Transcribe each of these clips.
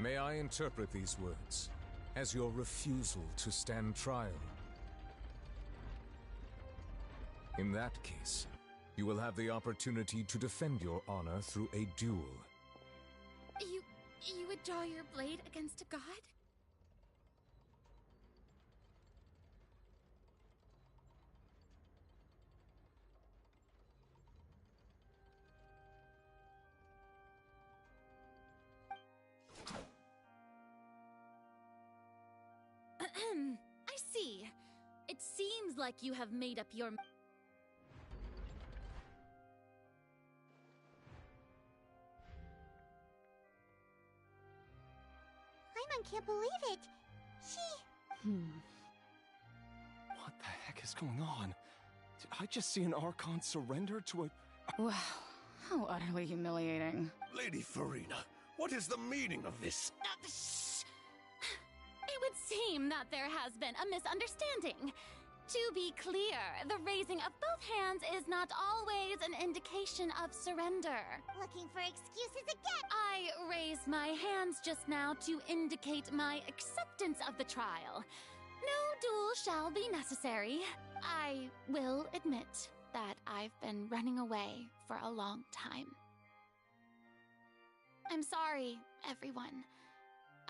May I interpret these words as your refusal to stand trial? In that case, you will have the opportunity to defend your honor through a duel. You would draw your blade against a god? I see. It seems like you have made up your... Paimon can't believe it. What the heck is going on? Did I just see an archon surrender to a... Wow, how utterly humiliating. Lady Farina, what is the meaning of this? Shh! It would seem that there has been a misunderstanding. To be clear, the raising of both hands is not always an indication of surrender. Looking for excuses again. I raised my hands just now to indicate my acceptance of the trial. No duel shall be necessary. I will admit that I've been running away for a long time. I'm sorry, everyone.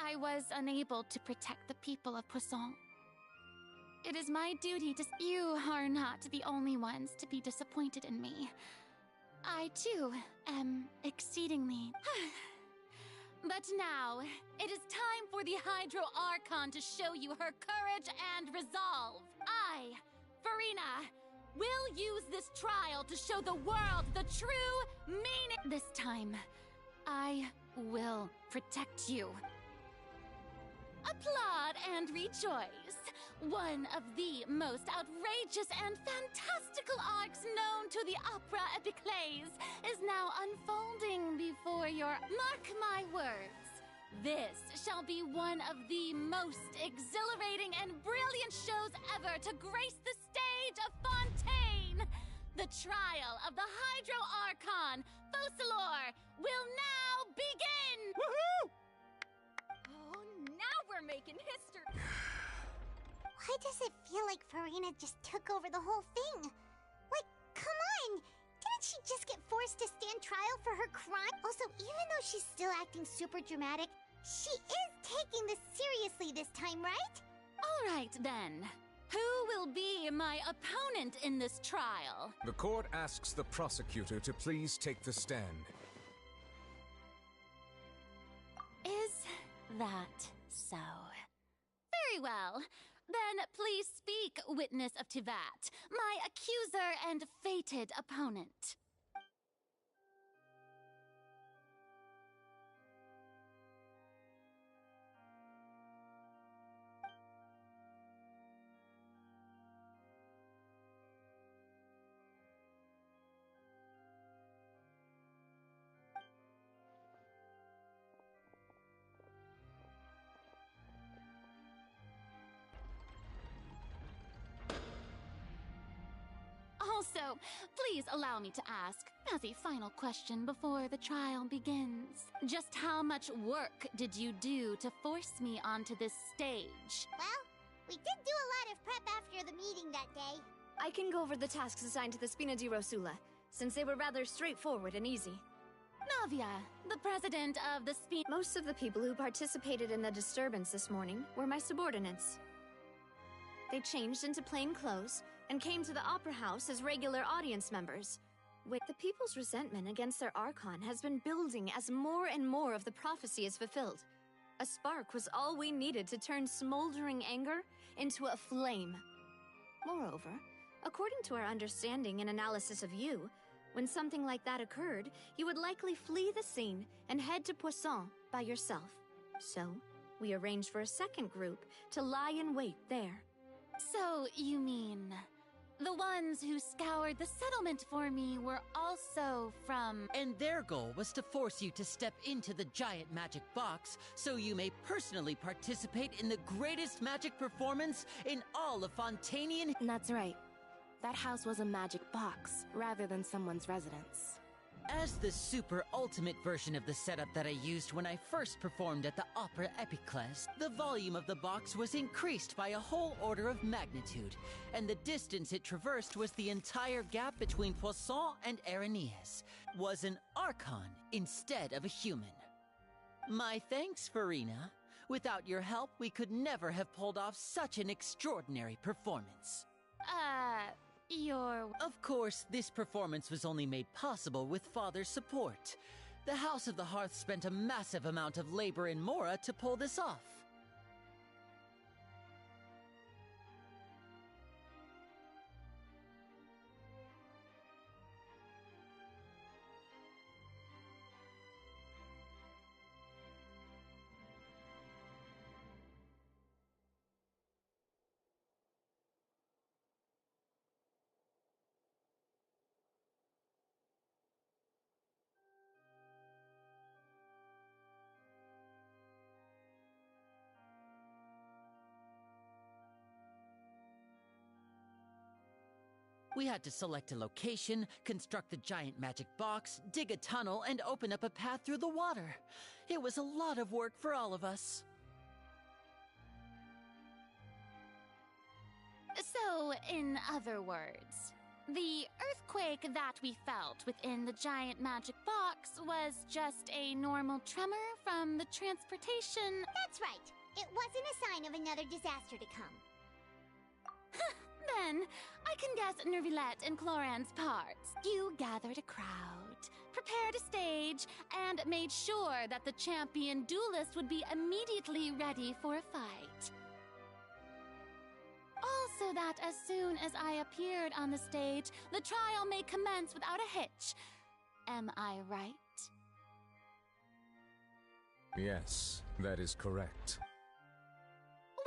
I was unable to protect the people of Poisson. It is my duty to... You are not the only ones to be disappointed in me. I, too, am exceedingly... But now, it is time for the Hydro Archon to show you her courage and resolve. I, Farina, will use this trial to show the world the true meaning... This time, I will protect you. Applaud and rejoice. One of the most outrageous and fantastical arcs known to the opera epiclese is now unfolding before your... Mark my words. This shall be one of the most exhilarating and brilliant shows ever to grace the stage of Fontaine. The trial of the Hydro Archon, Focalor, will now begin! Woohoo! Oh, now we're making history! Why does it feel like Farina just took over the whole thing? Like, come on! Didn't she just get forced to stand trial for her crime? Also, even though she's still acting super dramatic, she is taking this seriously this time, right? All right, then. Who will be my opponent in this trial? The court asks the prosecutor to please take the stand. Is that so? Very well. Then please speak, witness of Tivat, my accuser and fated opponent. Also, please allow me to ask, as a final question before the trial begins, just how much work did you do to force me onto this stage? Well, we did do a lot of prep after the meeting that day. I can go over the tasks assigned to the Spina di Rosula, since they were rather straightforward and easy. Navia, the president of the Spina... Most of the people who participated in the disturbance this morning were my subordinates. They changed into plain clothes and came to the Opera House as regular audience members. With the people's resentment against their Archon has been building as more and more of the prophecy is fulfilled. A spark was all we needed to turn smoldering anger into a flame. Moreover, according to our understanding and analysis of you, when something like that occurred, you would likely flee the scene and head to Poisson by yourself. So, we arranged for a second group to lie in wait there. So, you mean... the ones who scoured the settlement for me were also from... And their goal was to force you to step into the giant magic box so you may personally participate in the greatest magic performance in all of Fontainian... That's right. That house was a magic box, rather than someone's residence. As the super ultimate version of the setup that I used when I first performed at the Opera Epiclese, the volume of the box was increased by a whole order of magnitude, and the distance it traversed was the entire gap between Poisson and Areneas, was an archon instead of a human. My thanks, Farina. Without your help, we could never have pulled off such an extraordinary performance. Of course, this performance was only made possible with Father's support. The House of the Hearth spent a massive amount of labor in Mora to pull this off. We had to select a location, construct the giant magic box, dig a tunnel, and open up a path through the water. It was a lot of work for all of us. So, in other words, the earthquake that we felt within the giant magic box was just a normal tremor from the transportation. That's right. It wasn't a sign of another disaster to come. Then, I can guess Nervilette and Cloran's parts. You gathered a crowd, prepared a stage, and made sure that the champion duelist would be immediately ready for a fight. Also that as soon as I appeared on the stage, the trial may commence without a hitch. Am I right? Yes, that is correct.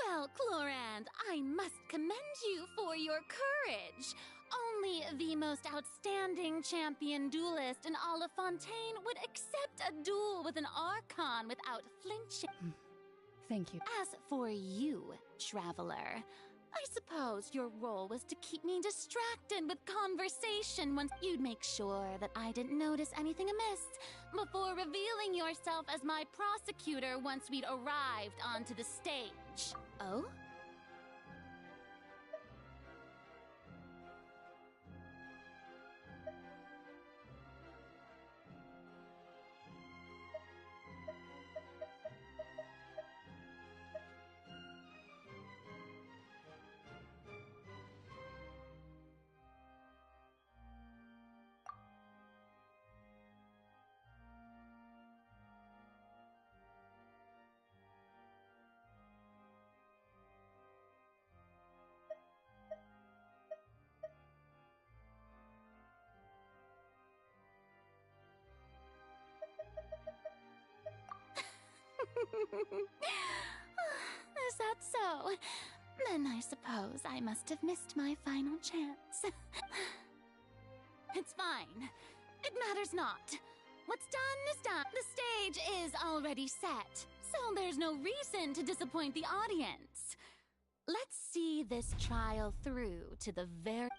Well, Clorand, I must commend you for your courage. Only the most outstanding champion duelist in all of Fontaine would accept a duel with an archon without flinching. Thank you. As for you, traveler, I suppose your role was to keep me distracted with conversation once you'd make sure that I didn't notice anything amiss before revealing yourself as my prosecutor once we'd arrived onto the stage. Oh? Is that so? Then I suppose I must have missed my final chance. It's fine. It matters not. What's done is done. The stage is already set, so there's no reason to disappoint the audience. Let's see this trial through to the very...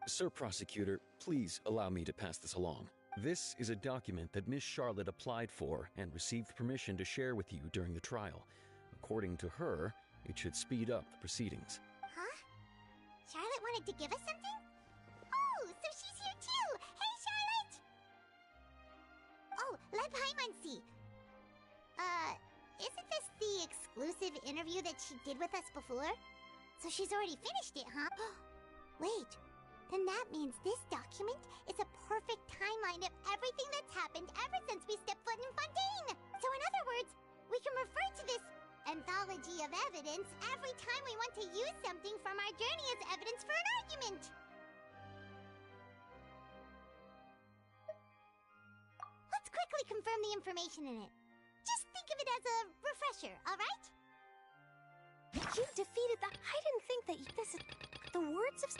Sir Prosecutor, please allow me to pass this along. This is a document that Miss Charlotte applied for and received permission to share with you during the trial. According to her, it should speed up the proceedings. Huh? Charlotte wanted to give us something? Oh, so she's here too! Hey, Charlotte! Oh, let Paimon see. Isn't this the exclusive interview that she did with us before? So she's already finished it, huh? Wait. Then that means this document is a perfect timeline of everything that's happened ever since we stepped foot in Fontaine! So in other words, we can refer to this anthology of evidence every time we want to use something from our journey as evidence for an argument! Let's quickly confirm the information in it. Just think of it as a refresher, alright? You defeated the... I didn't think that this is... The words of...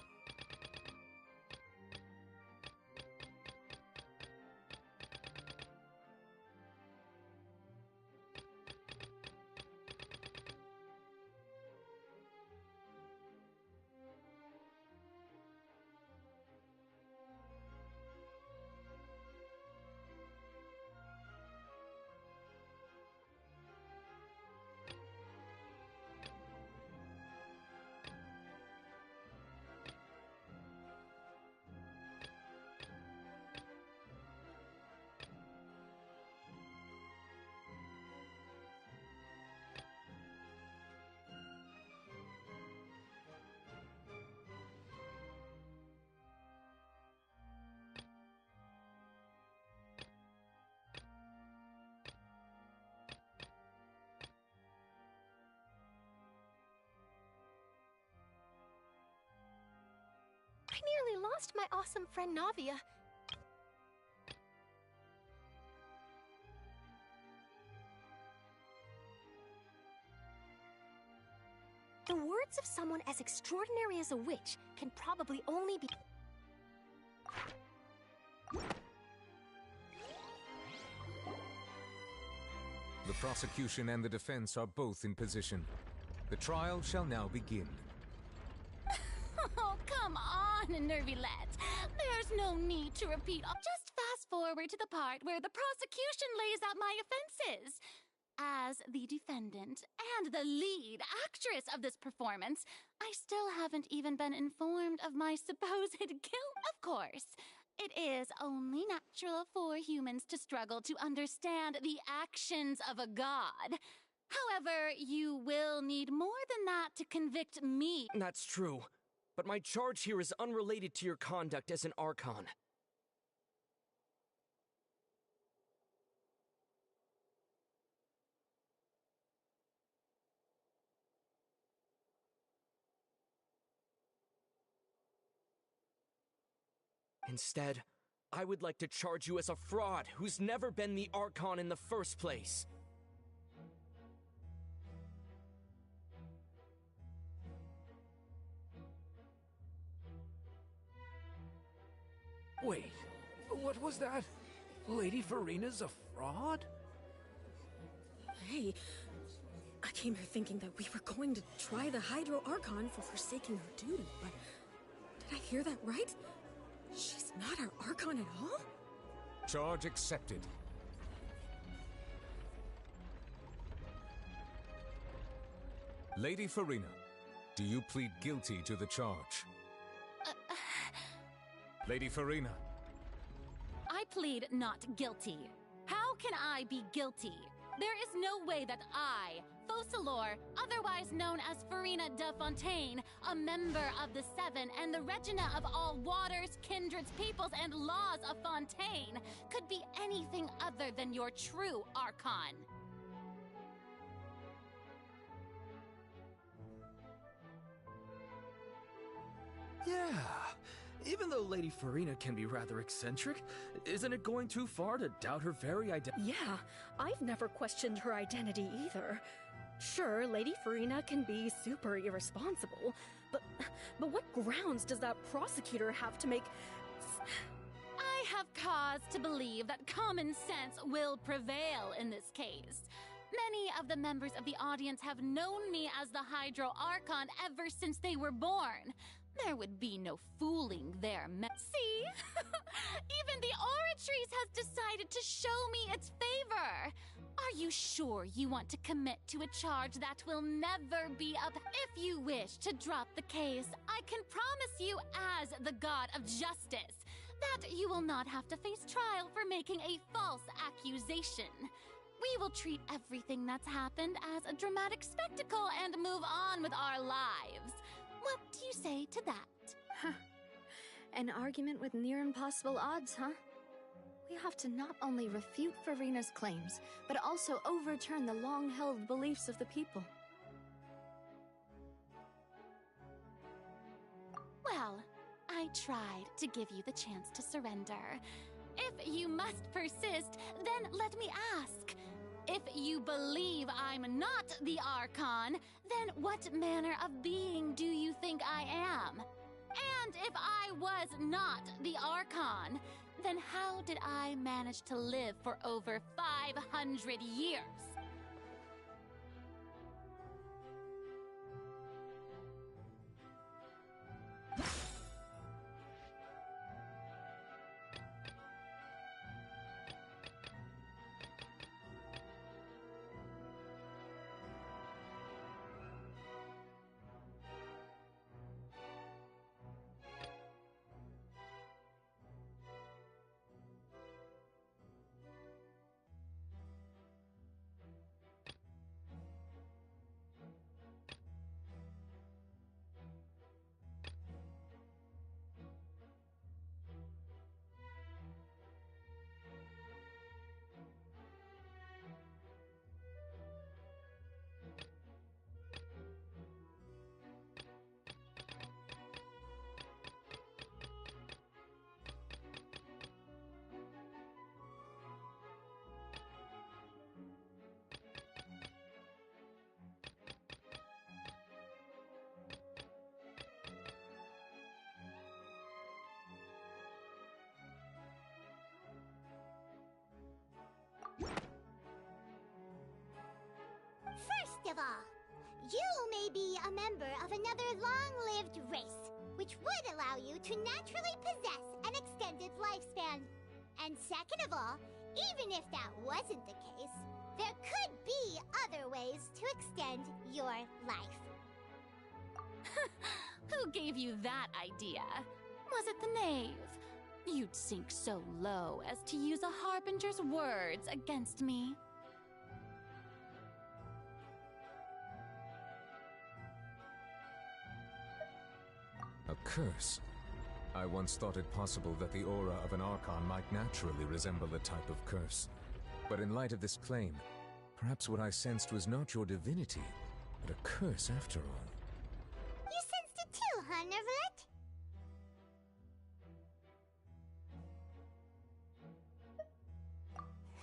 lost my awesome friend Navia. The words of someone as extraordinary as a witch can probably only be... The prosecution and the defense are both in position. The trial shall now begin. Oh, come on, Nervylette. There's no need to repeat. Just fast forward to the part where the prosecution lays out my offenses. As the defendant and the lead actress of this performance, I still haven't even been informed of my supposed guilt. Of course, it is only natural for humans to struggle to understand the actions of a god. However, you will need more than that to convict me. That's true, but my charge here is unrelated to your conduct as an archon. Instead, I would like to charge you as a fraud who's never been the archon in the first place. Wait, what was that? Lady Farina's a fraud? Hey, I came here thinking that we were going to try the Hydro Archon for forsaking her duty, but did I hear that right? She's not our Archon at all? Charge accepted. Lady Farina, do you plead guilty to the charge? Lady Farina. I plead not guilty. How can I be guilty? There is no way that I, Focalor, otherwise known as Farina de Fontaine, a member of the Seven and the Regina of all waters, kindreds, peoples, and laws of Fontaine, could be anything other than your true Archon. Yeah, even though Lady Farina can be rather eccentric, isn't it going too far to doubt her very identity? Yeah, I've never questioned her identity either. Sure, Lady Farina can be super irresponsible, but what grounds does that prosecutor have to make... I have cause to believe that common sense will prevail in this case. Many of the members of the audience have known me as the Hydro Archon ever since they were born. There would be no fooling their See? Even the Oratrice has decided to show me its favor. Are you sure you want to commit to a charge that will never be up? If you wish to drop the case, I can promise you as the god of justice that you will not have to face trial for making a false accusation. We will treat everything that's happened as a dramatic spectacle and move on with our lives. What do you say to that? An argument with near impossible odds, huh? We have to not only refute Farina's claims, but also overturn the long-held beliefs of the people. Well, I tried to give you the chance to surrender. If you must persist, then let me ask. If you believe I'm not the Archon, then what manner of being do you think I am? And if I was not the Archon, then how did I manage to live for over 500 years? member of another long-lived race, which would allow you to naturally possess an extended lifespan. And second of all, even if that wasn't the case, there could be other ways to extend your life. Who gave you that idea? Was it the knave? You'd sink so low as to use a harbinger's words against me. A curse? I once thought it possible that the aura of an archon might naturally resemble a type of curse. But in light of this claim, perhaps what I sensed was not your divinity, but a curse after all. You sensed it too, huh, Nervalet?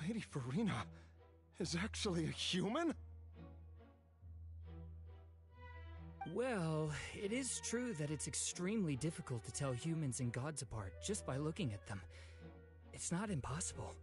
Lady Farina is actually a human? Well, it is true that it's extremely difficult to tell humans and gods apart just by looking at them. It's not impossible.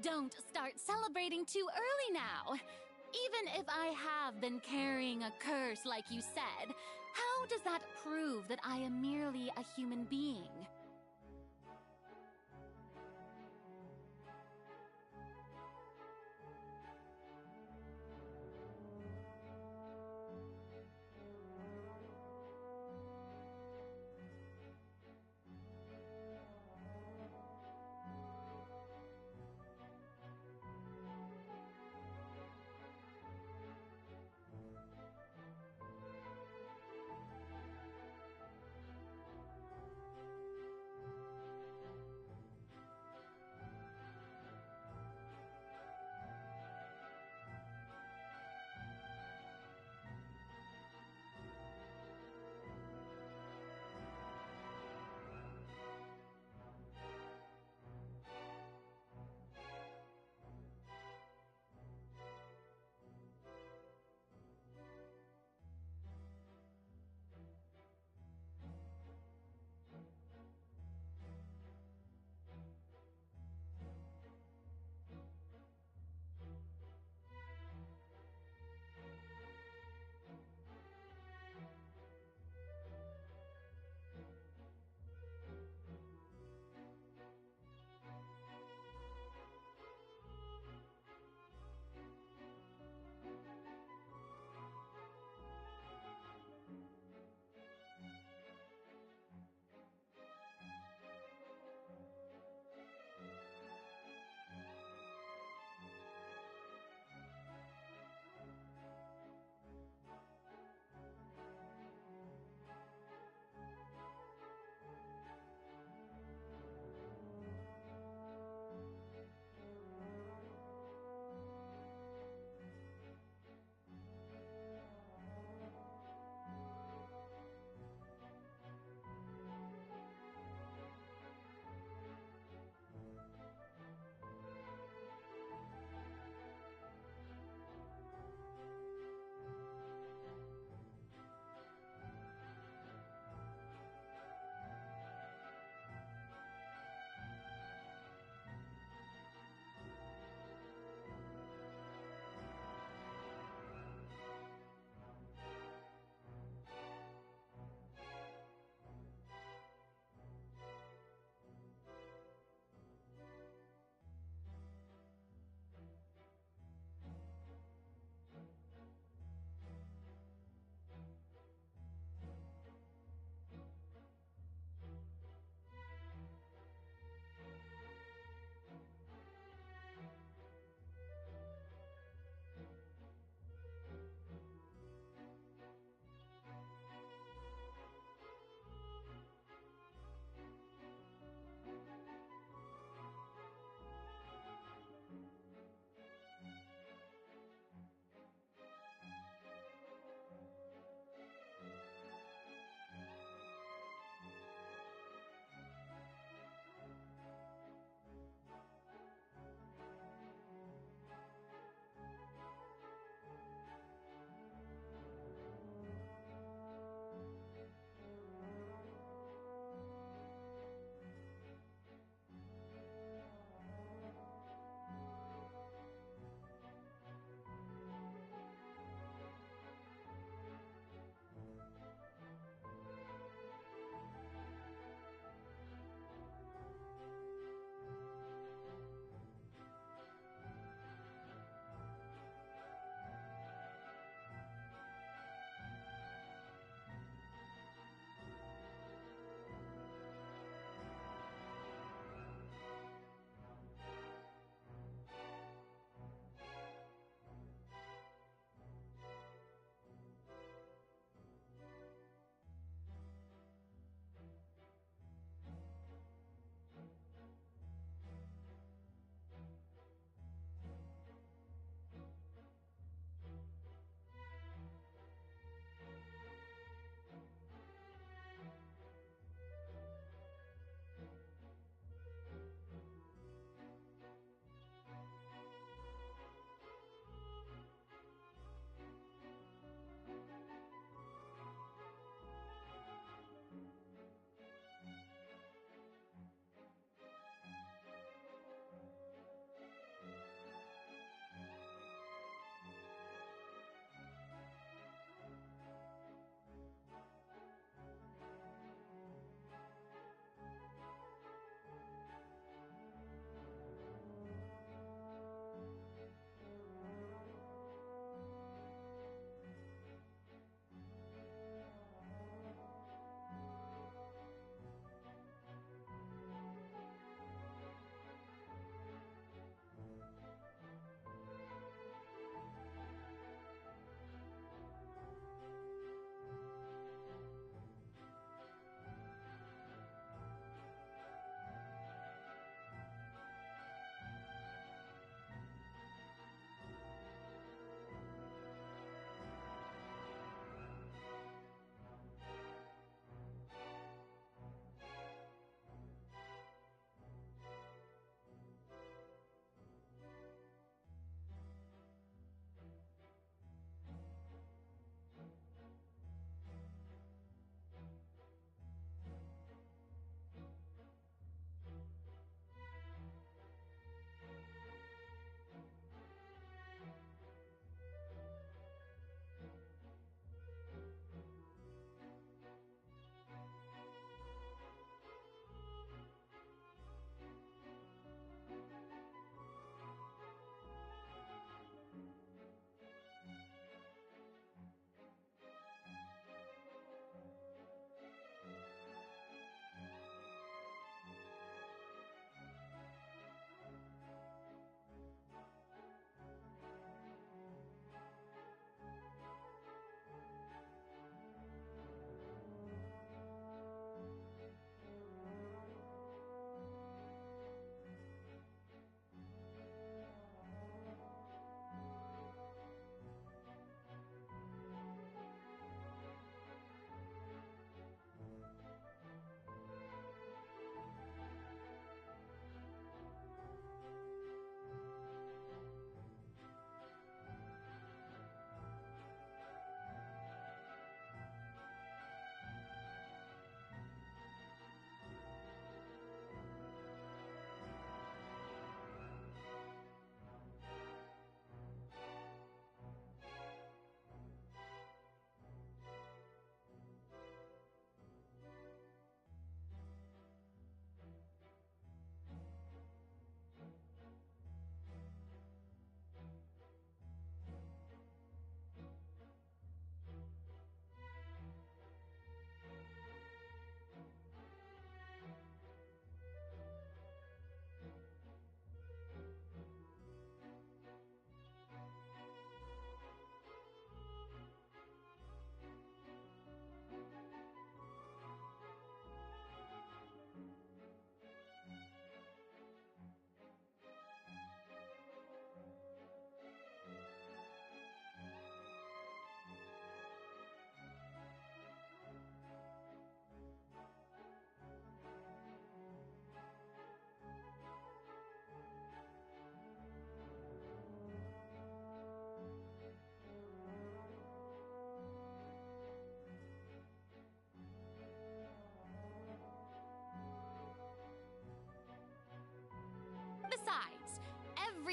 Don't start celebrating too early now. Even if I have been carrying a curse like you said, how does that prove that I am merely a human being?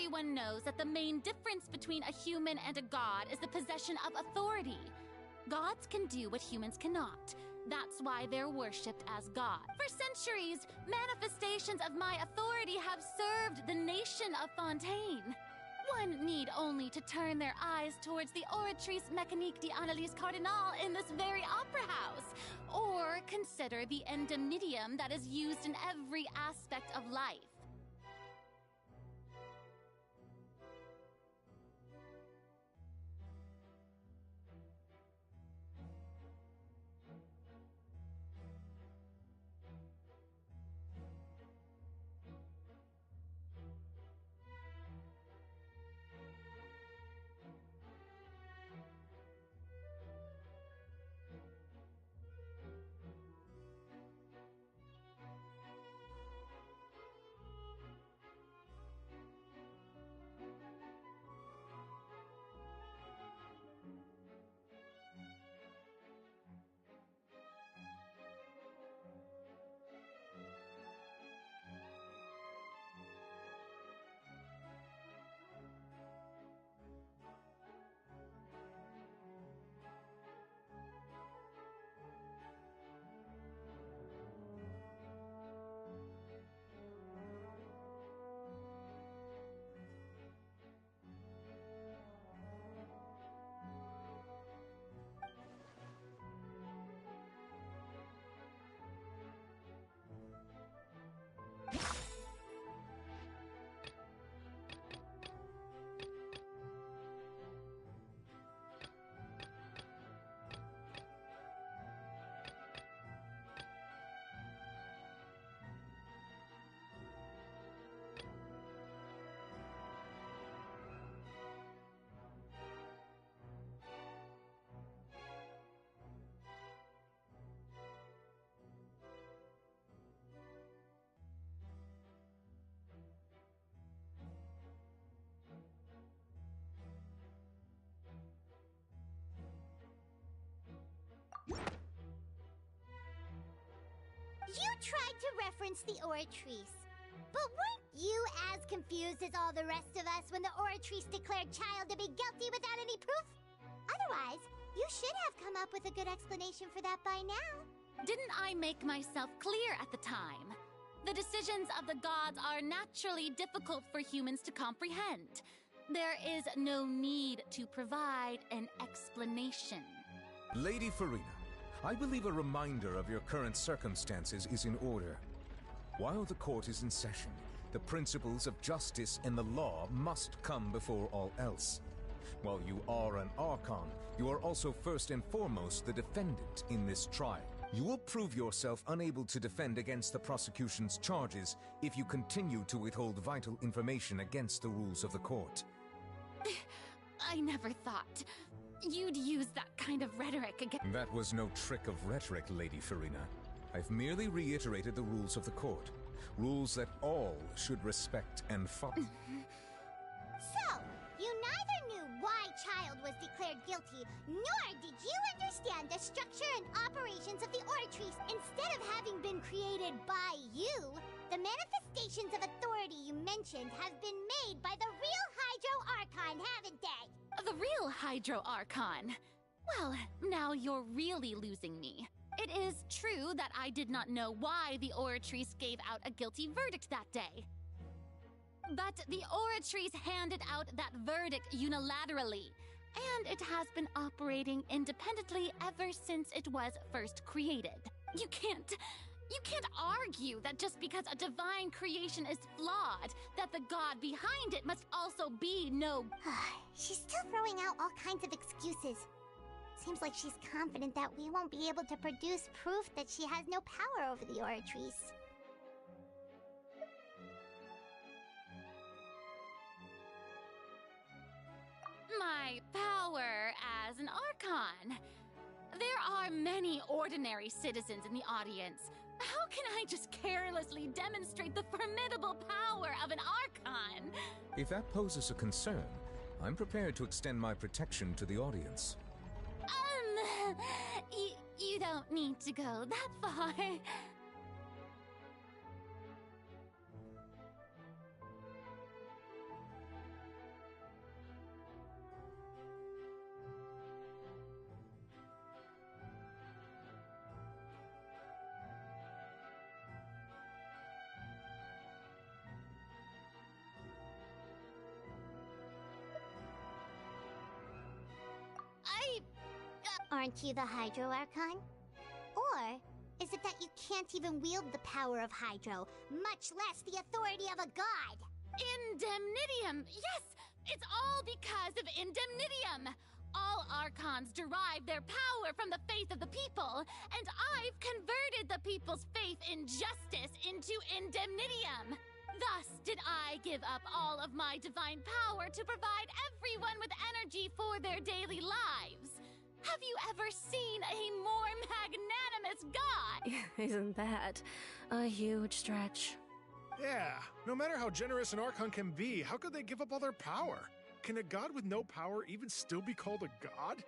Everyone knows that the main difference between a human and a god is the possession of authority. Gods can do what humans cannot. That's why they're worshipped as gods. For centuries, manifestations of my authority have served the nation of Fontaine. One need only to turn their eyes towards the Oratrice Mécanique d'Analyse Cardinal in this very opera house, or consider the endemnitium that is used in every aspect of life. You tried to reference the Oratrice, but weren't you as confused as all the rest of us when the Oratrice declared Child to be guilty without any proof? Otherwise, you should have come up with a good explanation for that by now. Didn't I make myself clear at the time? The decisions of the gods are naturally difficult for humans to comprehend. There is no need to provide an explanation. Lady Farina, I believe a reminder of your current circumstances is in order. While the court is in session, the principles of justice and the law must come before all else. While you are an archon, you are also first and foremost the defendant in this trial. You will prove yourself unable to defend against the prosecution's charges if you continue to withhold vital information against the rules of the court. I never thought you'd use that kind of rhetoric again. That was no trick of rhetoric, Lady Farina. I've merely reiterated the rules of the court. Rules that all should respect and follow. So, you neither knew why Child was declared guilty, nor did you understand the structure and operations of the Oratrice. Instead of having been created by you, the manifestations of authority you mentioned have been made by the real Hydro Archon, haven't they? The real Hydro Archon? Well, now you're really losing me. It is true that I did not know why the Oratrice gave out a guilty verdict that day. But the Oratrice handed out that verdict unilaterally, and it has been operating independently ever since it was first created. You can't argue that just because a divine creation is flawed, that the god behind it must also be no... She's still throwing out all kinds of excuses. Seems like she's confident that we won't be able to produce proof that she has no power over the Oratrice. My power as an Archon. There are many ordinary citizens in the audience. How can I just carelessly demonstrate the formidable power of an Archon? If that poses a concern, I'm prepared to extend my protection to the audience. You don't need to go that far. Aren't you the Hydro Archon? Or is it that you can't even wield the power of Hydro, much less the authority of a god? Indemnitium! Yes! It's all because of Indemnitium! All Archons derive their power from the faith of the people, and I've converted the people's faith in justice into Indemnitium! Thus did I give up all of my divine power to provide everyone with energy for their daily lives. Have you ever seen a more magnanimous god? Isn't that a huge stretch? Yeah, no matter how generous an Archon can be, how could they give up all their power? Can a god with no power even still be called a god?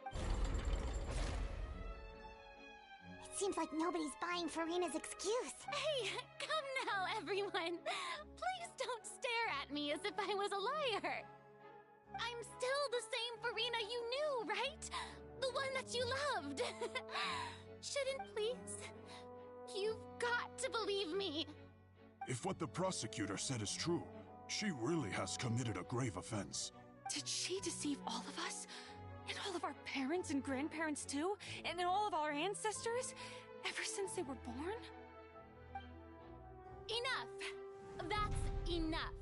It seems like nobody's buying Furina's excuse. Hey, come now, everyone. Please don't stare at me as if I was a liar. I'm still the same Furina you knew, right? The one that you loved. Shouldn't please? You've got to believe me. If what the prosecutor said is true, she really has committed a grave offense. Did she deceive all of us? And all of our parents and grandparents too? And all of our ancestors? Ever since they were born? Enough! That's enough.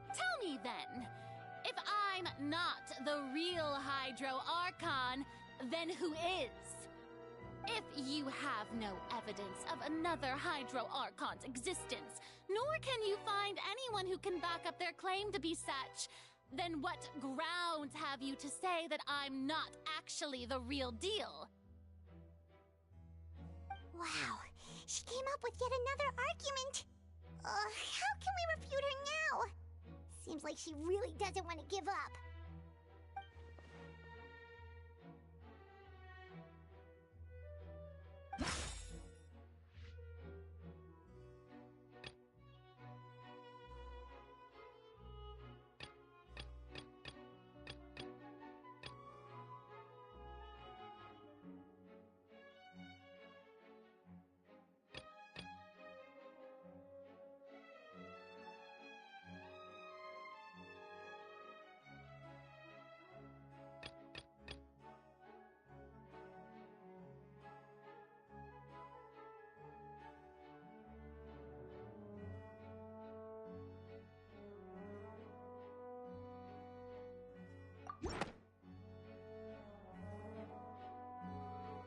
Tell me then, if I'm not the real Hydro Archon, then who is? If you have no evidence of another Hydro Archon's existence, nor can you find anyone who can back up their claim to be such, then what grounds have you to say that I'm not actually the real deal? Wow, she came up with yet another argument. How can we refute her now? Seems like she really doesn't want to give up.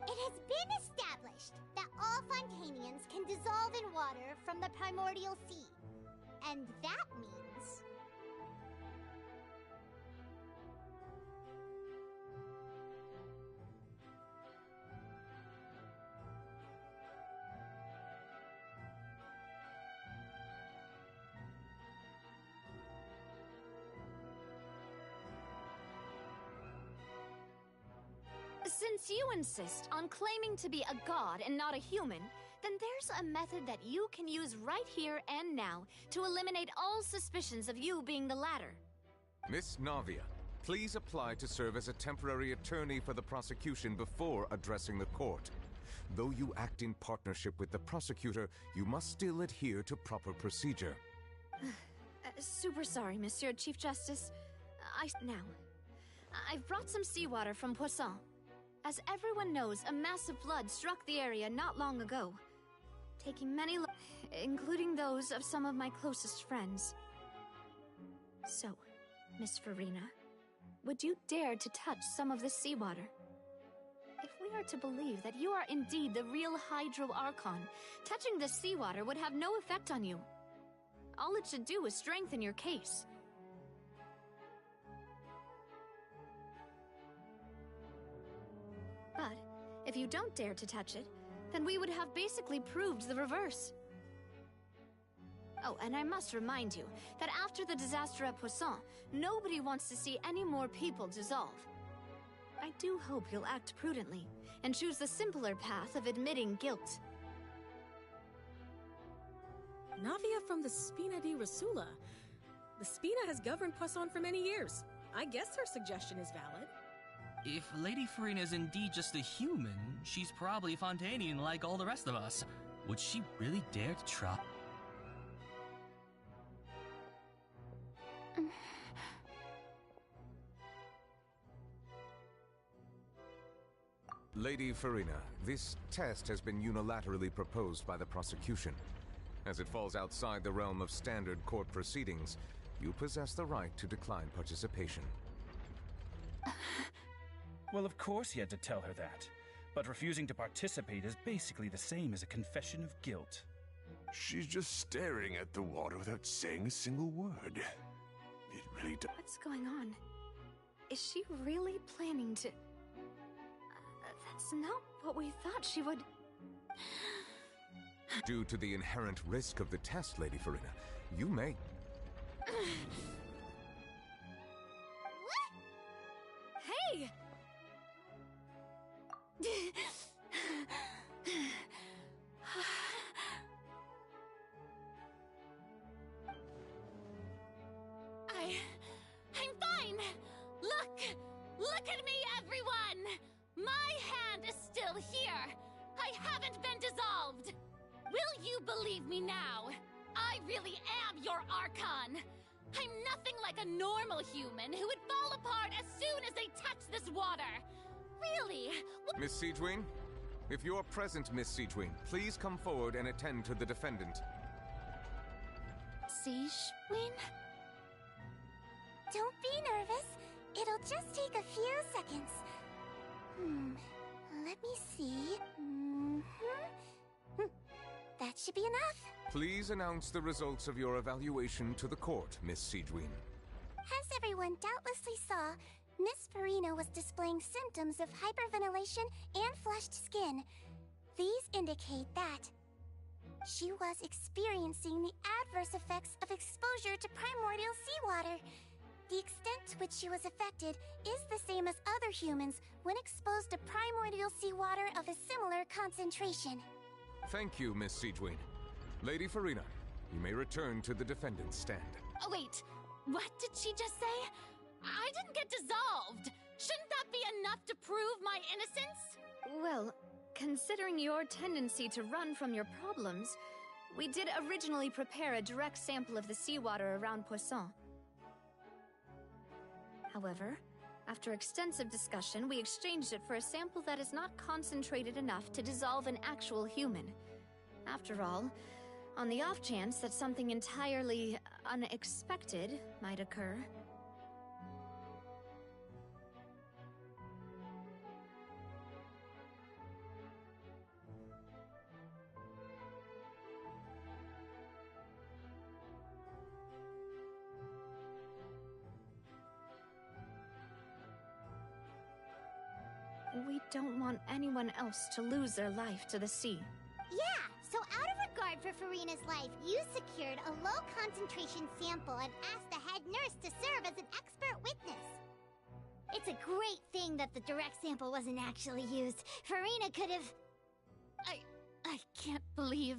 It has been established that all Fontanians can dissolve in water from the primordial sea. And that means... Since you insist on claiming to be a god and not a human, then there's a method that you can use right here and now to eliminate all suspicions of you being the latter. Miss Navia, please apply to serve as a temporary attorney for the prosecution before addressing the court. Though you act in partnership with the prosecutor, you must still adhere to proper procedure. Super sorry, Monsieur Chief Justice. I've brought some seawater from Poisson. As everyone knows, a massive flood struck the area not long ago, taking many lives, including those of some of my closest friends. So, Miss Furina, would you dare to touch some of this seawater? If we are to believe that you are indeed the real Hydro Archon, touching the seawater would have no effect on you. All it should do is strengthen your case. But if you don't dare to touch it, then we would have basically proved the reverse. Oh, and I must remind you that after the disaster at Poisson, nobody wants to see any more people dissolve. I do hope you'll act prudently and choose the simpler path of admitting guilt. Navia from the Spina di Rasula. The Spina has governed Poisson for many years. I guess her suggestion is valid. If Lady Furina is indeed just a human, she's probably Fontanian like all the rest of us. Would she really dare to try? Lady Farina, this test has been unilaterally proposed by the prosecution. As it falls outside the realm of standard court proceedings, you possess the right to decline participation. Well, of course he had to tell her that. But refusing to participate is basically the same as a confession of guilt. She's just staring at the water without saying a single word. It really does. What's going on? Is she really planning to... that's not what we thought she would... Due to the inherent risk of the test, Lady Farina, you may... Hey! I'm fine! Look at me, everyone! My hand is still here! I haven't been dissolved! Will you believe me now? I really am your archon! I'm nothing like a normal human who would fall apart as soon as they touch this water! Really? Miss Siegewin? If you're present, Miss Siegewin, please come forward and attend to the defendant. Siegewin? Don't be nervous. It'll just take a few seconds. Let me see. That should be enough. Please announce the results of your evaluation to the court, Miss Siegewin. As everyone doubtlessly saw, Miss Farina was displaying symptoms of hyperventilation and flushed skin. These indicate that she was experiencing the adverse effects of exposure to primordial seawater. The extent to which she was affected is the same as other humans when exposed to primordial seawater of a similar concentration. Thank you, Miss Siegewin. Lady Farina, you may return to the defendant's stand. Oh, wait. What did she just say? I didn't get dissolved. Shouldn't that be enough to prove my innocence? Well, considering your tendency to run from your problems, we did originally prepare a direct sample of the seawater around Poisson. However, after extensive discussion, we exchanged it for a sample that is not concentrated enough to dissolve an actual human. After all, on the off chance that something entirely unexpected might occur. We don't want anyone else to lose their life to the sea. Yeah, so out of regard for Farina's life, you secured a low-concentration sample and asked the head nurse to serve as an expert witness. It's a great thing that the direct sample wasn't actually used. Farina could have... I can't believe...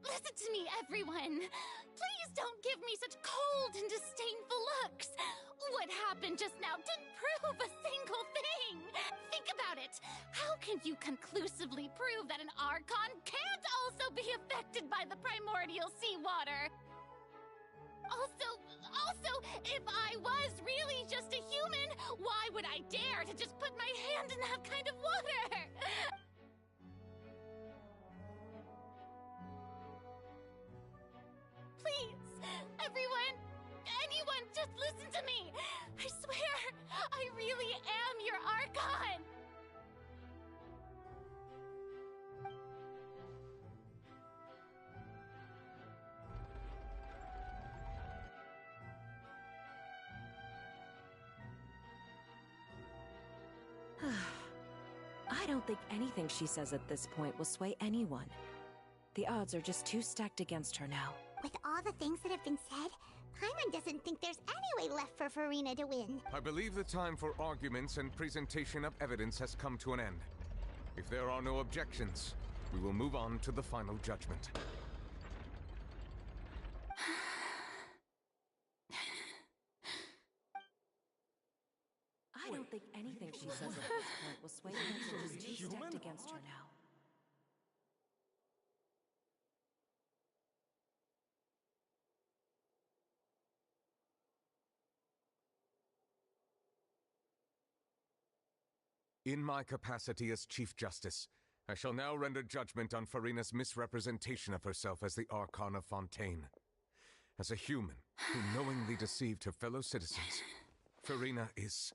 Listen to me, everyone. Please don't give me such cold and disdainful looks. What happened just now didn't prove a single thing. Think about it. How can you conclusively prove that an archon can't also be affected by the primordial seawater? Also, if I was really just a human, why would I dare to just put my hand in that kind of water? Please, everyone, anyone, just listen to me. I swear, I really am your archon. I don't think anything she says at this point will sway anyone. The odds are just too stacked against her now. With all the things that have been said, Paimon doesn't think there's any way left for Farina to win. I believe the time for arguments and presentation of evidence has come to an end. If there are no objections, we will move on to the final judgment. I don't think anything she says at this point will sway anyone just too stacked against her now. In my capacity as Chief Justice, I shall now render judgment on Furina's misrepresentation of herself as the Archon of Fontaine. As a human who knowingly deceived her fellow citizens, Furina is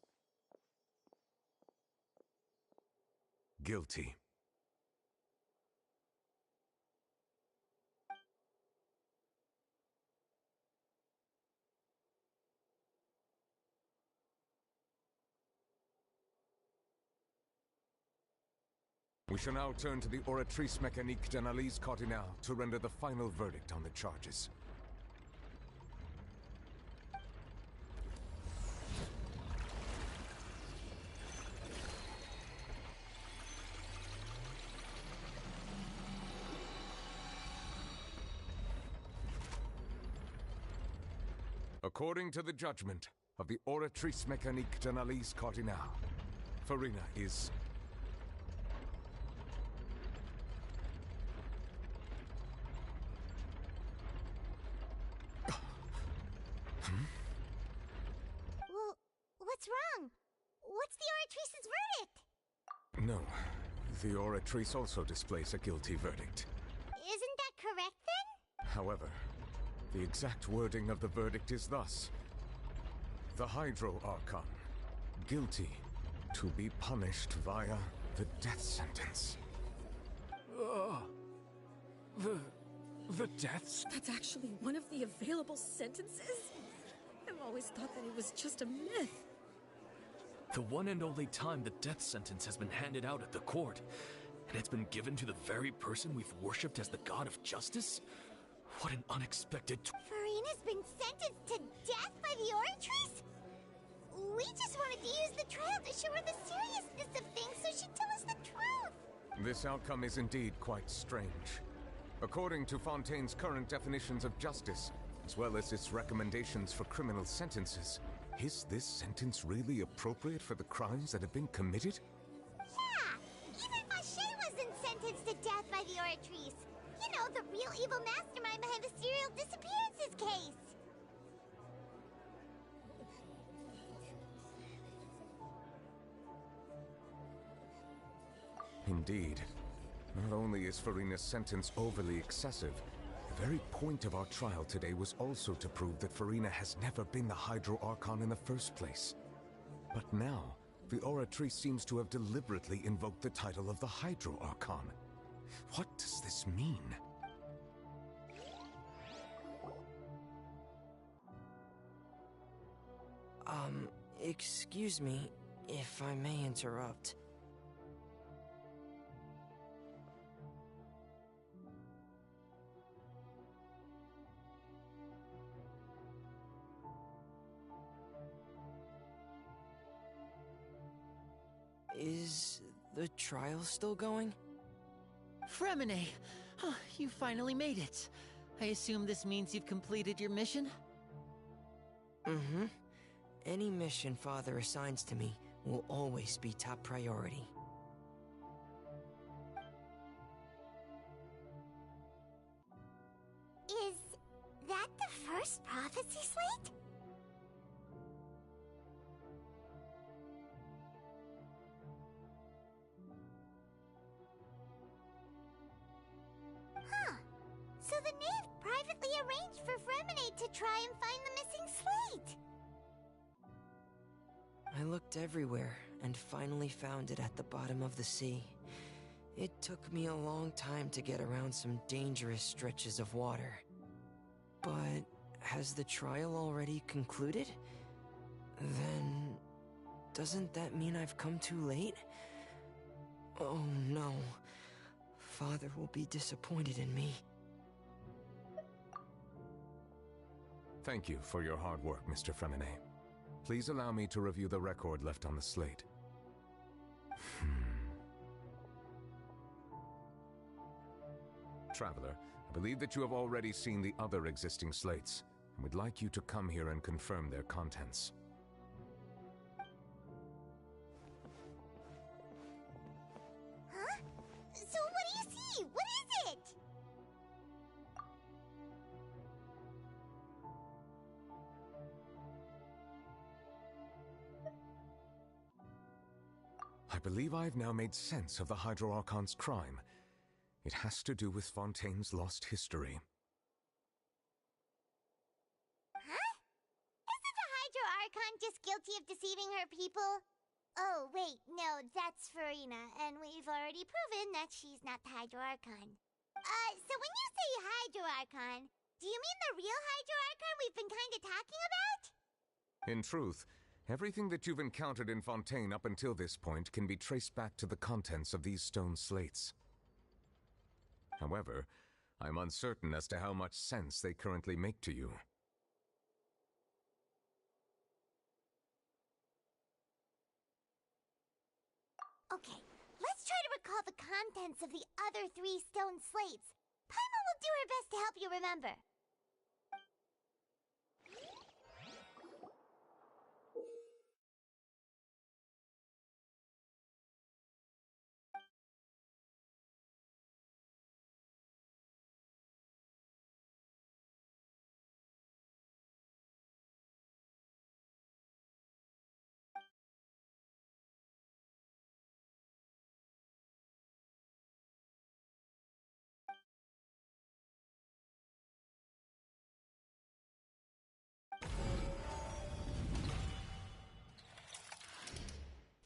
guilty. We shall now turn to the Oratrice Mécanique d'Analyse Cardinale to render the final verdict on the charges. According to the judgment of the Oratrice Mécanique d'Analyse Cardinale, Furina is Well, what's wrong? What's the Oratrice's verdict? No. The Oratrice also displays a guilty verdict. Isn't that correct then? However, the exact wording of the verdict is thus. The Hydro Archon, guilty to be punished via the death sentence. The deaths? That's actually one of the available sentences? I've always thought that it was just a myth. The one and only time the death sentence has been handed out at the court, and it's been given to the very person we've worshipped as the god of justice? What an unexpected Furina's been sentenced to death by the Oratrice? We just wanted to use the trial to show her the seriousness of things so she'd tell us the truth. This outcome is indeed quite strange. According to Fontaine's current definitions of justice, as well as its recommendations for criminal sentences, is this sentence really appropriate for the crimes that have been committed? Yeah, even Vacher wasn't sentenced to death by the Oratrice. You know, the real evil mastermind behind the serial disappearances case. Indeed. Not only is Furina's sentence overly excessive, the very point of our trial today was also to prove that Furina has never been the Hydro Archon in the first place. But now, the Oratrice seems to have deliberately invoked the title of the Hydro Archon. What does this mean? Excuse me, if I may interrupt. Is the trial still going? Fremine! Oh, you finally made it. I assume this means you've completed your mission? Mm-hmm. Any mission Father assigns to me will always be top priority. Is that the first prophecy slate? Huh. So the knave privately arranged for Fremine to try and find the missing slate. I looked everywhere and finally found it at the bottom of the sea. It took me a long time to get around some dangerous stretches of water. But has the trial already concluded? Then doesn't that mean I've come too late? Oh no. Father will be disappointed in me. Thank you for your hard work, Mr. Fremine. Please allow me to review the record left on the slate. Traveler, I believe that you have already seen the other existing slates, and would like you to come here and confirm their contents. Huh? So what do you see? What is it? I believe I've now made sense of the Hydro Archon's crime. It has to do with Fontaine's lost history. Huh? Isn't the Hydro Archon just guilty of deceiving her people? Oh, wait, no, that's Farina, and we've already proven that she's not the Hydro Archon. So when you say Hydro Archon, do you mean the real Hydro Archon we've been kinda talking about? In truth, everything that you've encountered in Fontaine up until this point can be traced back to the contents of these stone slates. However, I'm uncertain as to how much sense they currently make to you. Okay, let's try to recall the contents of the other 3 stone slates. Paimon will do her best to help you remember.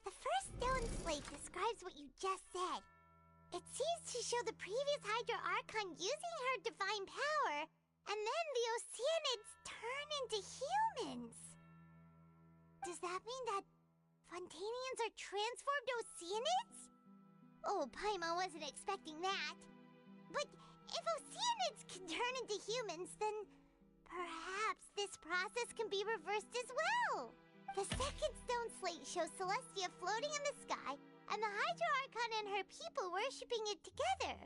The first stone slate describes what you just said. It seems to show the previous Hydro Archon using her divine power, and then the Oceanids turn into humans. Does that mean that Fontainians are transformed Oceanids? Oh, Paimon wasn't expecting that. But if Oceanids can turn into humans, then perhaps this process can be reversed as well. The second stone slate shows Celestia floating in the sky, and the Hydro Archon and her people worshipping it together.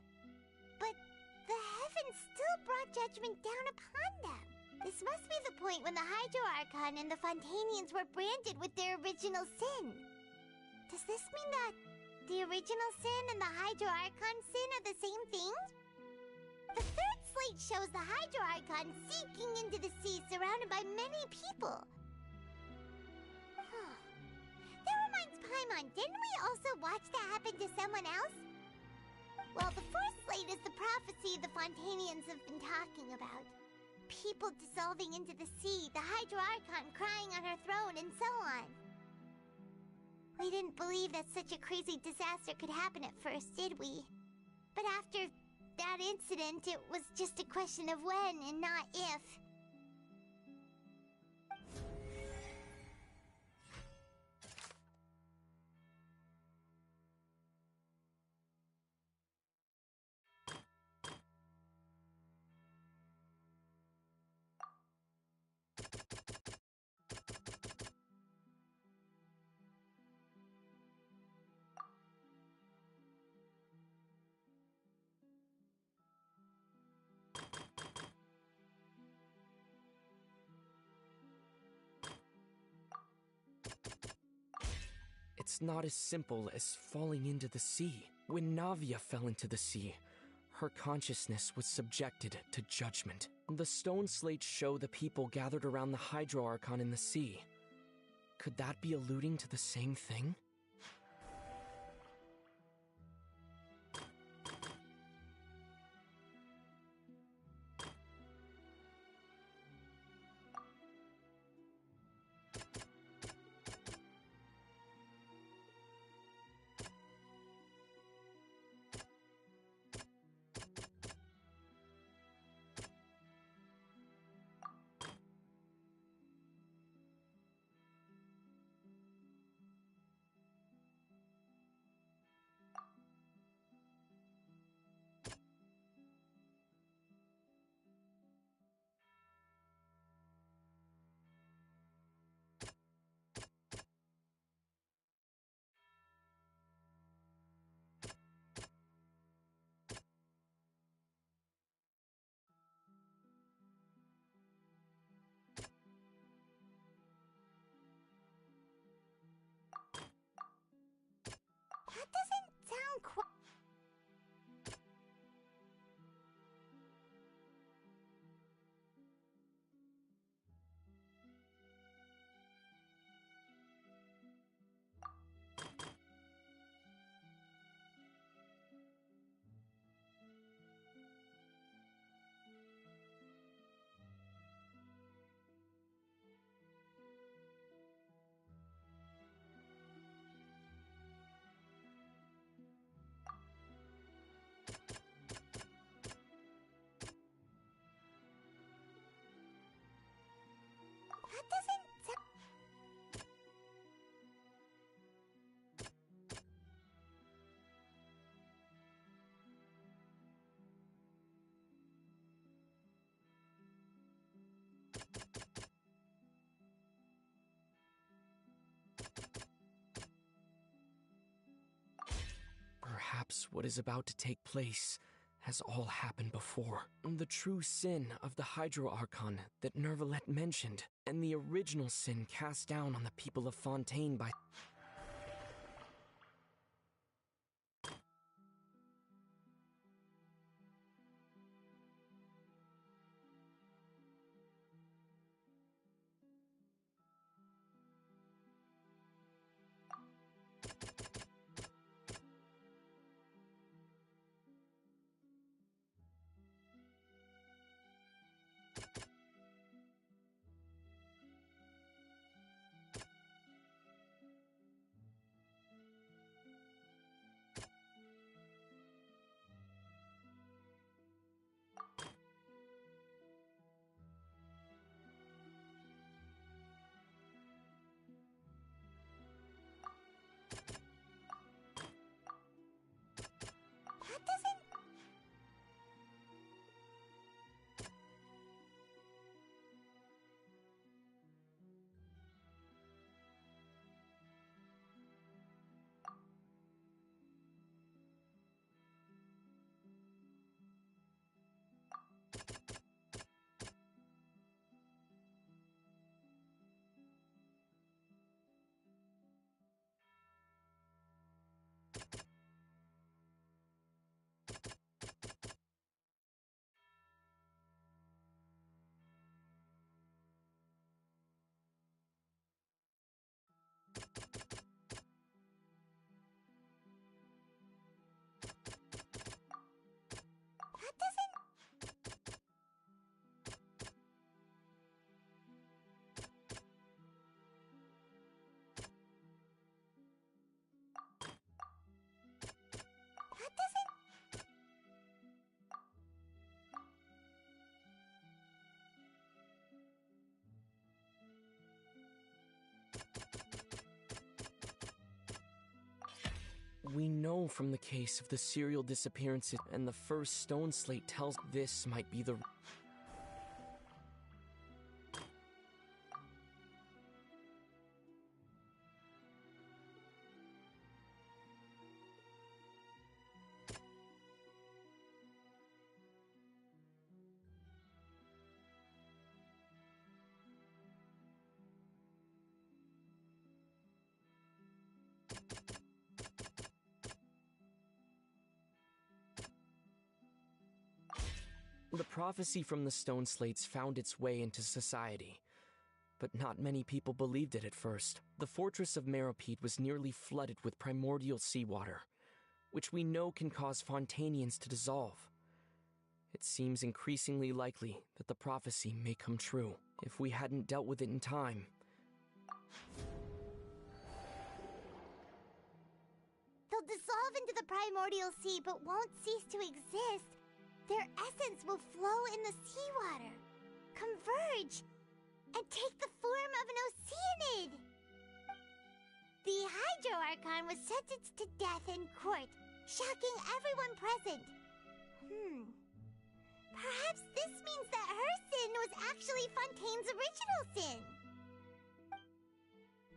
But the heavens still brought judgment down upon them. This must be the point when the Hydro Archon and the Fontainians were branded with their original sin. Does this mean that the original sin and the Hydro Archon sin are the same thing? The third slate shows the Hydro Archon sinking into the sea surrounded by many people. That reminds Paimon, didn't we also watch that happen to someone else? Well, the fourth slate is the prophecy the Fontainians have been talking about. People dissolving into the sea, the Hydro Archon crying on her throne, and so on. We didn't believe that such a crazy disaster could happen at first, did we? But after that incident, it was just a question of when and not if. It's not as simple as falling into the sea. When Navia fell into the sea, her consciousness was subjected to judgment. The stone slates show the people gathered around the Hydro Archon in the sea. Could that be alluding to the same thing? Perhaps what is about to take place has all happened before. The true sin of the Hydro Archon that Nervalet mentioned, and the original sin cast down on the people of Fontaine by... We know from the case of the serial disappearances, and the first stone slate tells this might be the... The prophecy from the stone slates found its way into society, but not many people believed it at first. The fortress of Meropide was nearly flooded with primordial seawater, which we know can cause Fontainians to dissolve. It seems increasingly likely that the prophecy may come true if we hadn't dealt with it in time. They'll dissolve into the primordial sea but won't cease to exist. Their essence will flow in the seawater, converge, and take the form of an oceanid. The Hydro Archon was sentenced to death in court, shocking everyone present. Perhaps this means that her sin was actually Fontaine's original sin.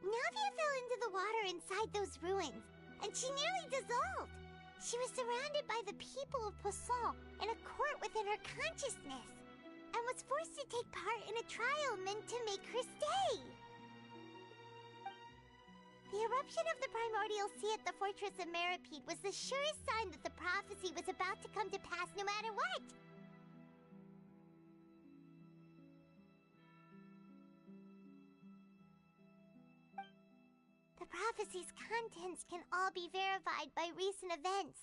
Navia fell into the water inside those ruins, and she nearly dissolved. She was surrounded by the people of Poisson in a court within her consciousness, and was forced to take part in a trial meant to make her stay. The eruption of the primordial sea at the fortress of Meropide was the surest sign that the prophecy was about to come to pass no matter what. The prophecy's contents can all be verified by recent events.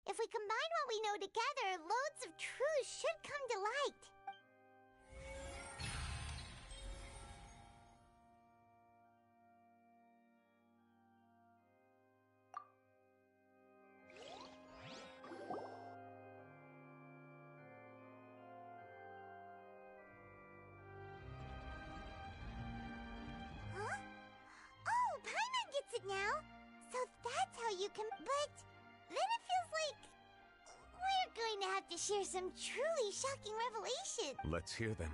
If we combine what we know together, loads of truth should come to light. Now, so that's how you can, but then it feels like we're going to have to share some truly shocking revelation. Let's hear them.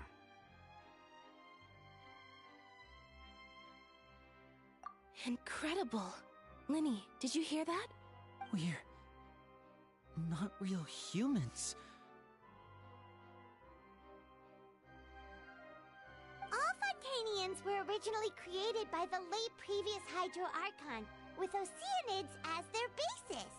Incredible. Linny, did you hear that? not real humans. All Fontanians were originally created by the late previous Hydro Archon, with Oceanids as their basis.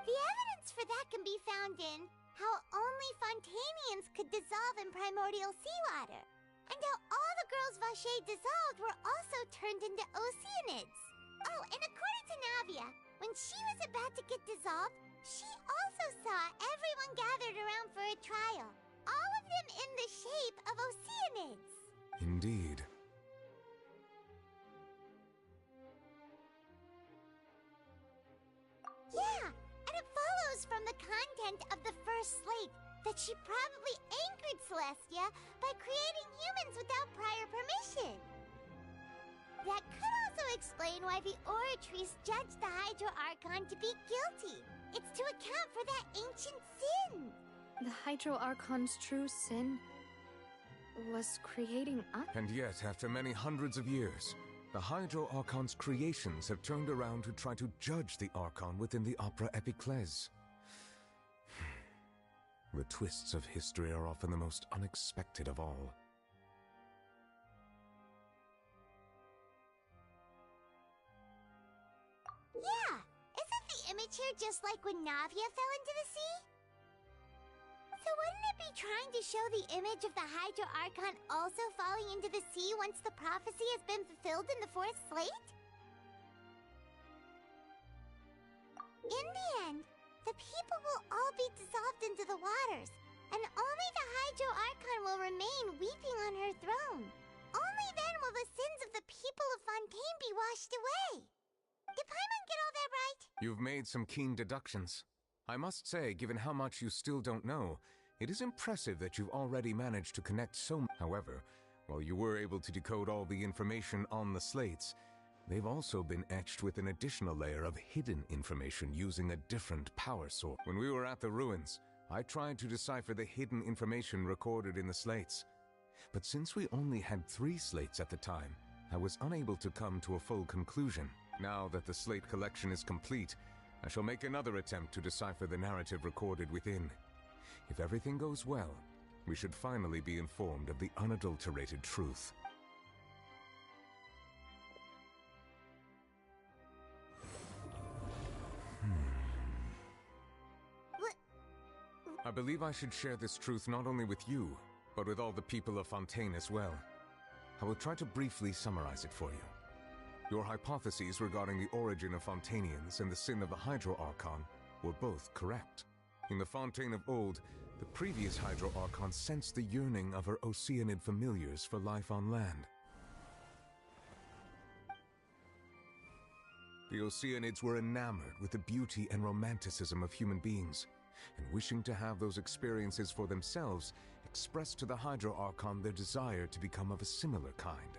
The evidence for that can be found in how only Fontanians could dissolve in primordial seawater, and how all the girls Vacher dissolved were also turned into Oceanids. Oh, and according to Navia, when she was about to get dissolved, she also saw everyone gathered around for a trial, all of them in the shape of Oceanids. Indeed. Yeah, and it follows from the content of the first slate that she probably angered Celestia by creating humans without prior permission. That could also explain why the Oratries judged the Hydro Archon to be guilty. It's to account for that ancient sin. The Hydro Archon's true sin was creating us? And yet, after many hundreds of years, the Hydro Archon's creations have turned around to try to judge the Archon within the Opera Epiclese. The twists of history are often the most unexpected of all. Yeah, isn't the image here just like when Navia fell into the sea? So wouldn't it be trying to show the image of the Hydro Archon also falling into the sea once the prophecy has been fulfilled in the fourth slate? In the end, the people will all be dissolved into the waters, and only the Hydro Archon will remain weeping on her throne. Only then will the sins of the people of Fontaine be washed away. Did Paimon get all that right? You've made some keen deductions. I must say, given how much you still don't know, it is impressive that you've already managed to connect so much. However, while you were able to decode all the information on the slates, they've also been etched with an additional layer of hidden information using a different power source. When we were at the ruins, I tried to decipher the hidden information recorded in the slates. But since we only had 3 slates at the time, I was unable to come to a full conclusion. Now that the slate collection is complete, I shall make another attempt to decipher the narrative recorded within. If everything goes well, we should finally be informed of the unadulterated truth. I believe I should share this truth not only with you, but with all the people of Fontaine as well. I will try to briefly summarize it for you. Your hypotheses regarding the origin of Fontanians and the sin of the Hydro Archon were both correct. In the Fontaine of old, the previous Hydro Archon sensed the yearning of her Oceanid familiars for life on land. The Oceanids were enamored with the beauty and romanticism of human beings, and wishing to have those experiences for themselves, expressed to the Hydro Archon their desire to become of a similar kind.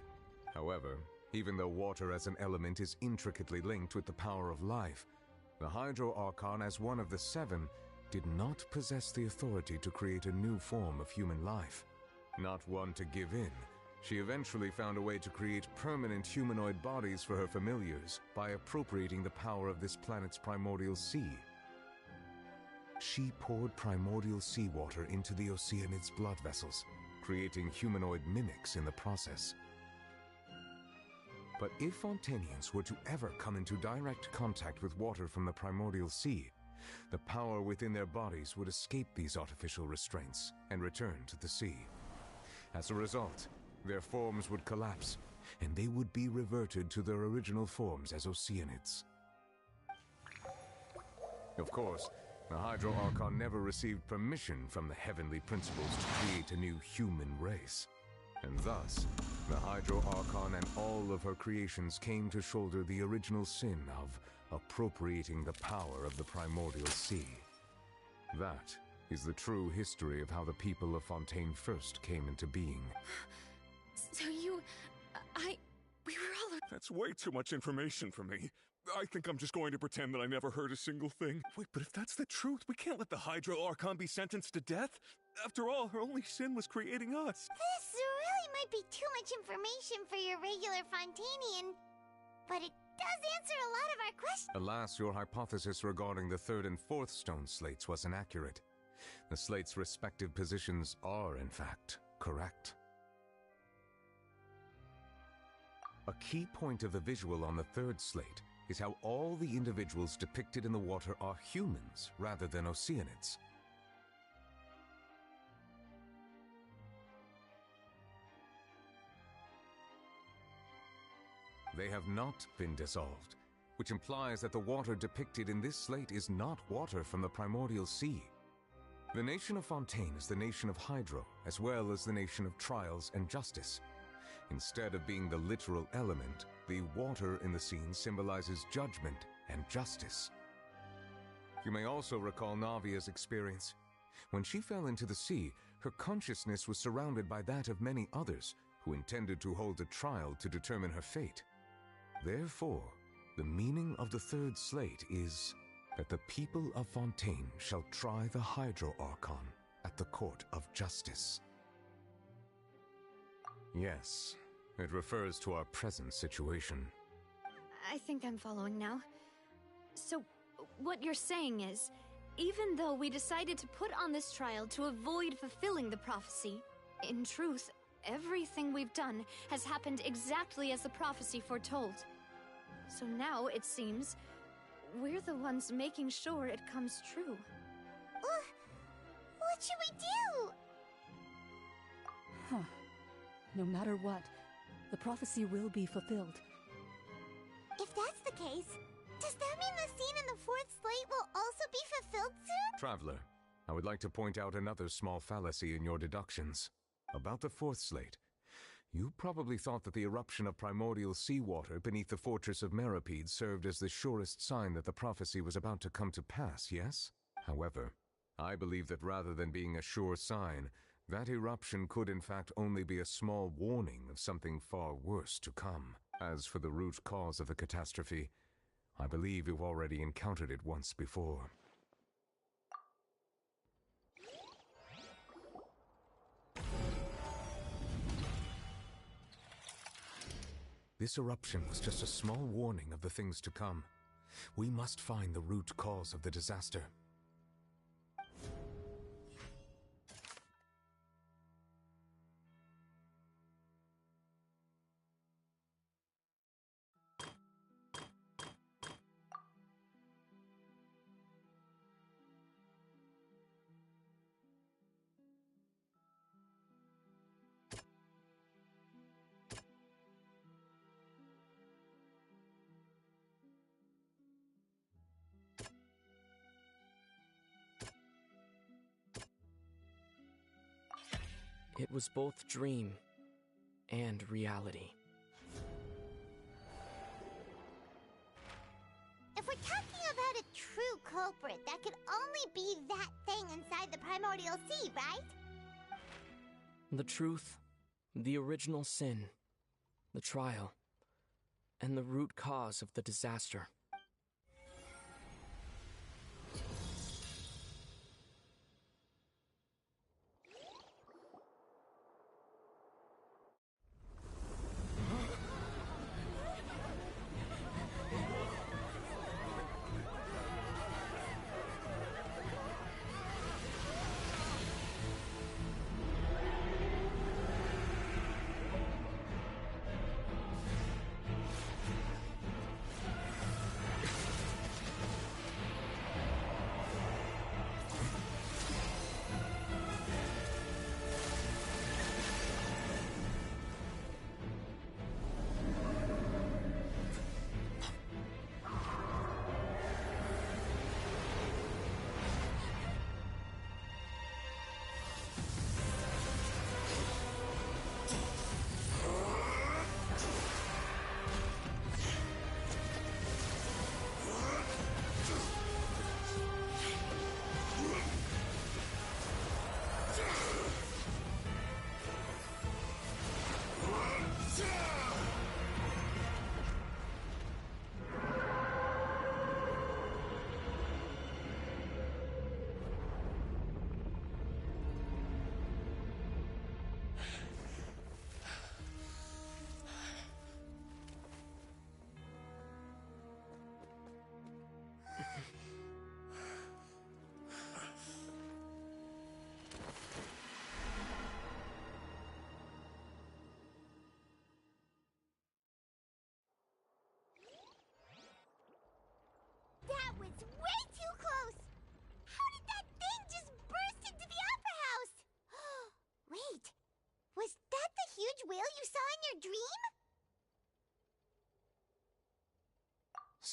However, even though water as an element is intricately linked with the power of life, the Hydro Archon, as one of the 7, did not possess the authority to create a new form of human life. Not one to give in, she eventually found a way to create permanent humanoid bodies for her familiars by appropriating the power of this planet's primordial sea. She poured primordial seawater into the Oceanids' blood vessels, creating humanoid mimics in the process. But if Fontanians were to ever come into direct contact with water from the primordial sea, the power within their bodies would escape these artificial restraints and return to the sea. As a result, their forms would collapse, and they would be reverted to their original forms as Oceanids. Of course, the Hydro Archon never received permission from the heavenly principles to create a new human race. And thus, the Hydro Archon and all of her creations came to shoulder the original sin of appropriating the power of the primordial sea. That is the true history of how the people of Fontaine first came into being. So we were all... That's way too much information for me. I think I'm just going to pretend that I never heard a single thing. Wait, but if that's the truth, we can't let the Hydro Archon be sentenced to death. After all, her only sin was creating us. This really might be too much information for your regular Fontanian. but it does answer a lot of our questions. Alas, your hypothesis regarding the third and fourth stone slates was inaccurate. The slates' respective positions are, in fact, correct. A key point of the visual on the third slate is how all the individuals depicted in the water are humans rather than Oceanids. They have not been dissolved, which implies that the water depicted in this slate is not water from the primordial sea. The nation of Fontaine is the nation of Hydro, as well as the nation of Trials and Justice. Instead of being the literal element, the water in the scene symbolizes judgment and justice. You may also recall Navia's experience. When she fell into the sea, her consciousness was surrounded by that of many others who intended to hold a trial to determine her fate. Therefore, the meaning of the third slate is that the people of Fontaine shall try the Hydro Archon at the court of justice. Yes, it refers to our present situation. I think I'm following now. So, what you're saying is, even though we decided to put on this trial to avoid fulfilling the prophecy, in truth, everything we've done has happened exactly as the prophecy foretold. So now, it seems, we're the ones making sure it comes true. What should we do? Huh. No matter what, the prophecy will be fulfilled. If that's the case, does that mean the scene in the fourth slate will also be fulfilled soon? Traveler, I would like to point out another small fallacy in your deductions. About the fourth slate, you probably thought that the eruption of primordial seawater beneath the fortress of Meripede served as the surest sign that the prophecy was about to come to pass, yes? However, I believe that rather than being a sure sign, that eruption could in fact only be a small warning of something far worse to come. As for the root cause of the catastrophe, I believe you've already encountered it once before. This eruption was just a small warning of the things to come. We must find the root cause of the disaster. It was both dream and reality. If we're talking about a true culprit, that could only be that thing inside the primordial sea, right? The truth, the original sin, the trial, and the root cause of the disaster.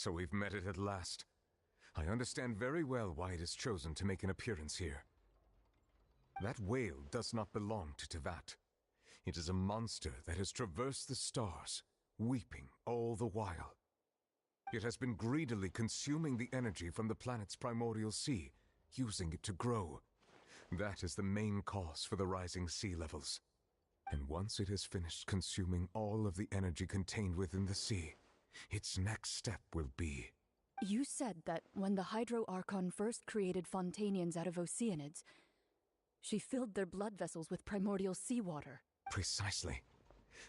So we've met it at last. I understand very well why it has chosen to make an appearance here. That whale does not belong to Tevat. It is a monster that has traversed the stars, weeping all the while. It has been greedily consuming the energy from the planet's primordial sea, using it to grow. That is the main cause for the rising sea levels. And once it has finished consuming all of the energy contained within the sea, its next step will be... You said that when the Hydro Archon first created Fontanians out of Oceanids, she filled their blood vessels with primordial seawater. Precisely.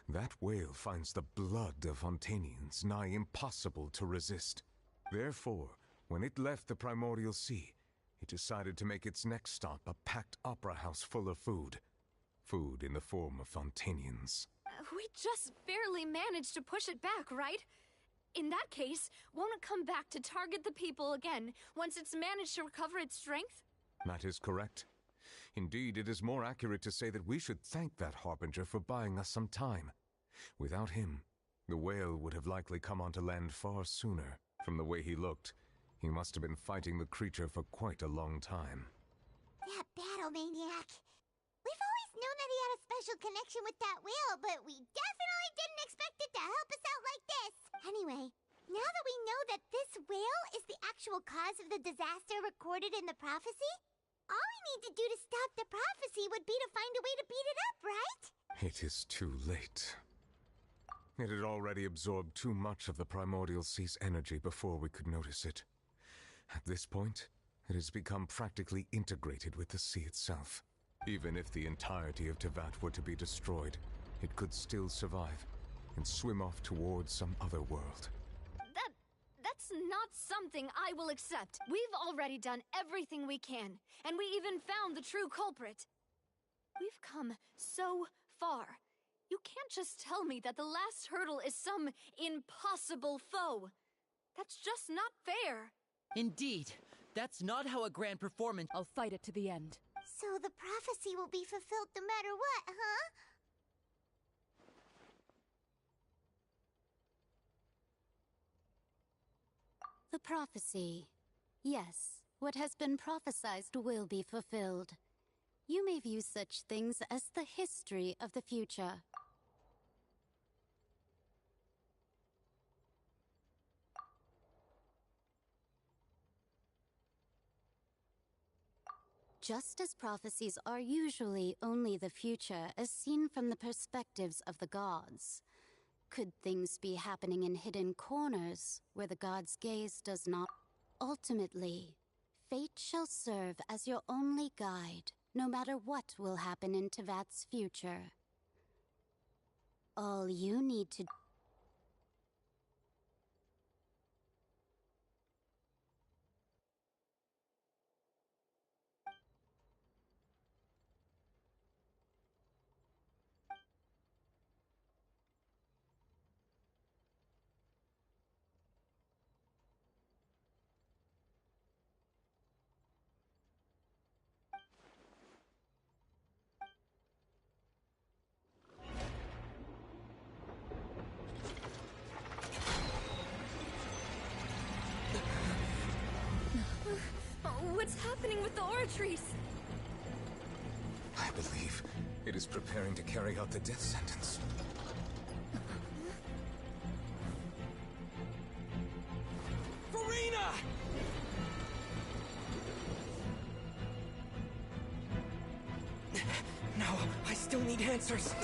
That whale finds the blood of Fontanians nigh impossible to resist. Therefore, when it left the primordial sea, it decided to make its next stop a packed opera house full of food. Food in the form of Fontanians. We just barely managed to push it back, right? In that case, won't it come back to target the people again once it's managed to recover its strength? That is correct. Indeed, it is more accurate to say that we should thank that Harbinger for buying us some time. Without him, the whale would have likely come onto land far sooner. From the way he looked, he must have been fighting the creature for quite a long time. That battle maniac. We've always known that he had a special connection with that whale, but we definitely didn't expect it to help us out like this. Anyway, now that we know that this whale is the actual cause of the disaster recorded in the prophecy, all we need to do to stop the prophecy would be to find a way to beat it up, right? It is too late. It had already absorbed too much of the primordial sea's energy before we could notice it. At this point, it has become practically integrated with the sea itself. Even if the entirety of Tevat were to be destroyed, it could still survive and swim off towards some other world. That's not something I will accept. We've already done everything we can, and we even found the true culprit. We've come so far. You can't just tell me that the last hurdle is some impossible foe. That's just not fair. Indeed. That's not how a grand performance... I'll fight it to the end. So the prophecy will be fulfilled no matter what, huh? The prophecy. Yes, what has been prophesied will be fulfilled. You may view such things as the history of the future. Just as prophecies are usually only the future as seen from the perspectives of the gods, could things be happening in hidden corners where the gods' gaze does not? Ultimately, fate shall serve as your only guide, no matter what will happen in Tevat's future. All you need to What's happening with the oratories? I believe it is preparing to carry out the death sentence. Furina! No, I still need answers.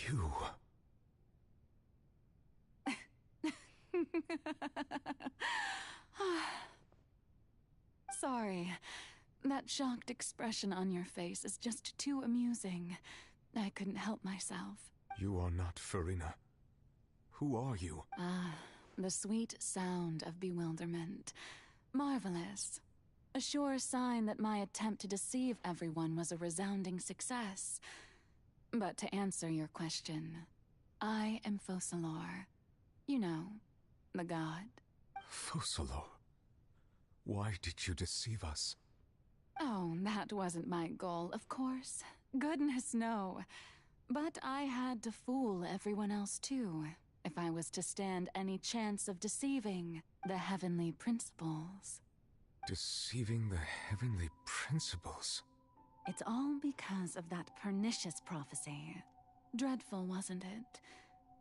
You... Sorry. That shocked expression on your face is just too amusing. I couldn't help myself. You are not Farina. Who are you? The sweet sound of bewilderment. Marvelous. A sure sign that my attempt to deceive everyone was a resounding success. But to answer your question, I am Focalor. You know, the god. Focalor? Why did you deceive us? Oh, that wasn't my goal, of course. Goodness, no. But I had to fool everyone else too, if I was to stand any chance of deceiving the heavenly principles. Deceiving the heavenly principles? It's all because of that pernicious prophecy. Dreadful, wasn't it?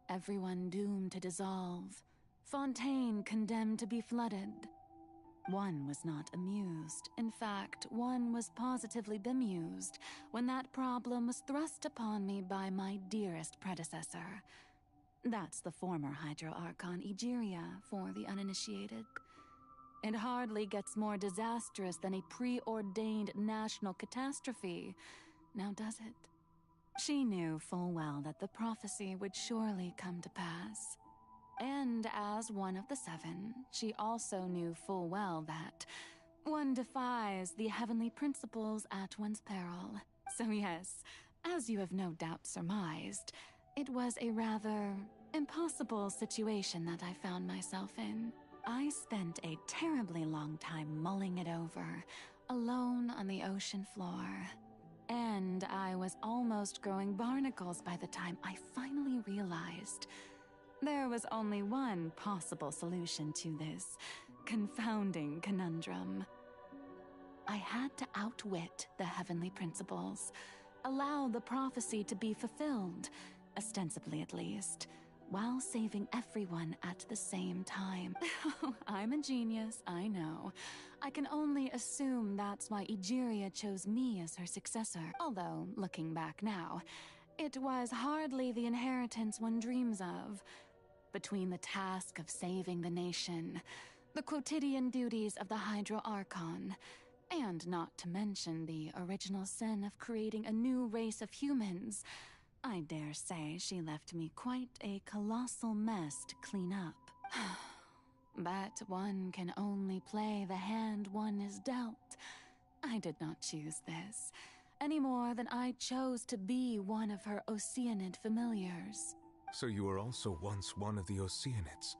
Everyone doomed to dissolve. Fontaine condemned to be flooded. One was not amused. In fact, one was positively bemused when that problem was thrust upon me by my dearest predecessor. That's the former Hydro Archon Egeria for the uninitiated. It hardly gets more disastrous than a preordained national catastrophe, now does it? She knew full well that the prophecy would surely come to pass. And as one of the seven, she also knew full well that one defies the heavenly principles at one's peril. So yes, as you have no doubt surmised, it was a rather impossible situation that I found myself in. I spent a terribly long time mulling it over, alone on the ocean floor. And I was almost growing barnacles by the time I finally realized there was only one possible solution to this confounding conundrum. I had to outwit the heavenly principles, allow the prophecy to be fulfilled, ostensibly at least, while saving everyone at the same time. I'm a genius, I know. I can only assume that's why Egeria chose me as her successor. Although, looking back now, it was hardly the inheritance one dreams of. Between the task of saving the nation, the quotidian duties of the Hydro Archon, and not to mention the original sin of creating a new race of humans, I dare say she left me quite a colossal mess to clean up. But one can only play the hand one is dealt. I did not choose this, any more than I chose to be one of her Oceanid familiars. So you were also once one of the Oceanids,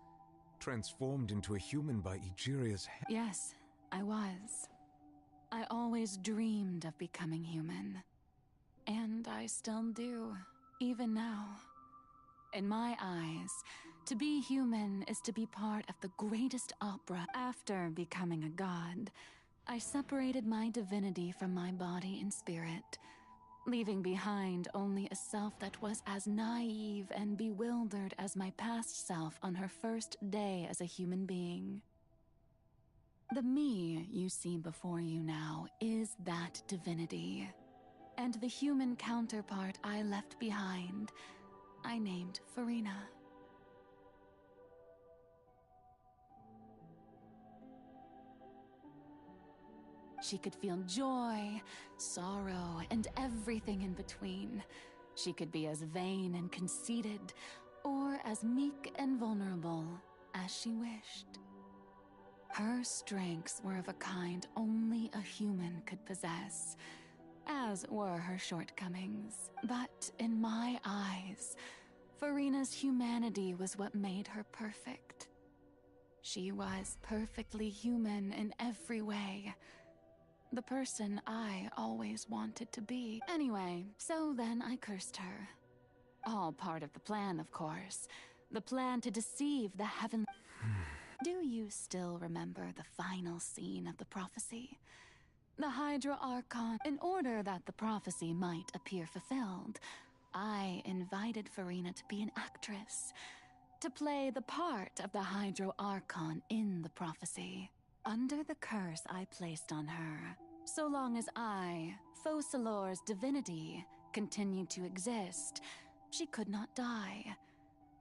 transformed into a human by Egeria's hand? Yes, I was. I always dreamed of becoming human. And I still do, even now. In my eyes, to be human is to be part of the greatest opera. After becoming a god, I separated my divinity from my body and spirit, leaving behind only a self that was as naive and bewildered as my past self on her first day as a human being. The me you see before you now is that divinity, and the human counterpart I left behind, I named Farina. She could feel joy, sorrow, and everything in between. She could be as vain and conceited, or as meek and vulnerable as she wished. Her strengths were of a kind only a human could possess, as were her shortcomings. But in my eyes, Farina's humanity was what made her perfect. She was perfectly human in every way. The person I always wanted to be. Anyway, so then I cursed her. All part of the plan, of course. The plan to deceive the heavenly... Do you still remember the final scene of the prophecy? The Hydro Archon. In order that the prophecy might appear fulfilled, I invited Farina to be an actress, to play the part of the Hydro Archon in the prophecy. Under the curse I placed on her, so long as I, Focalor's divinity, continued to exist, she could not die.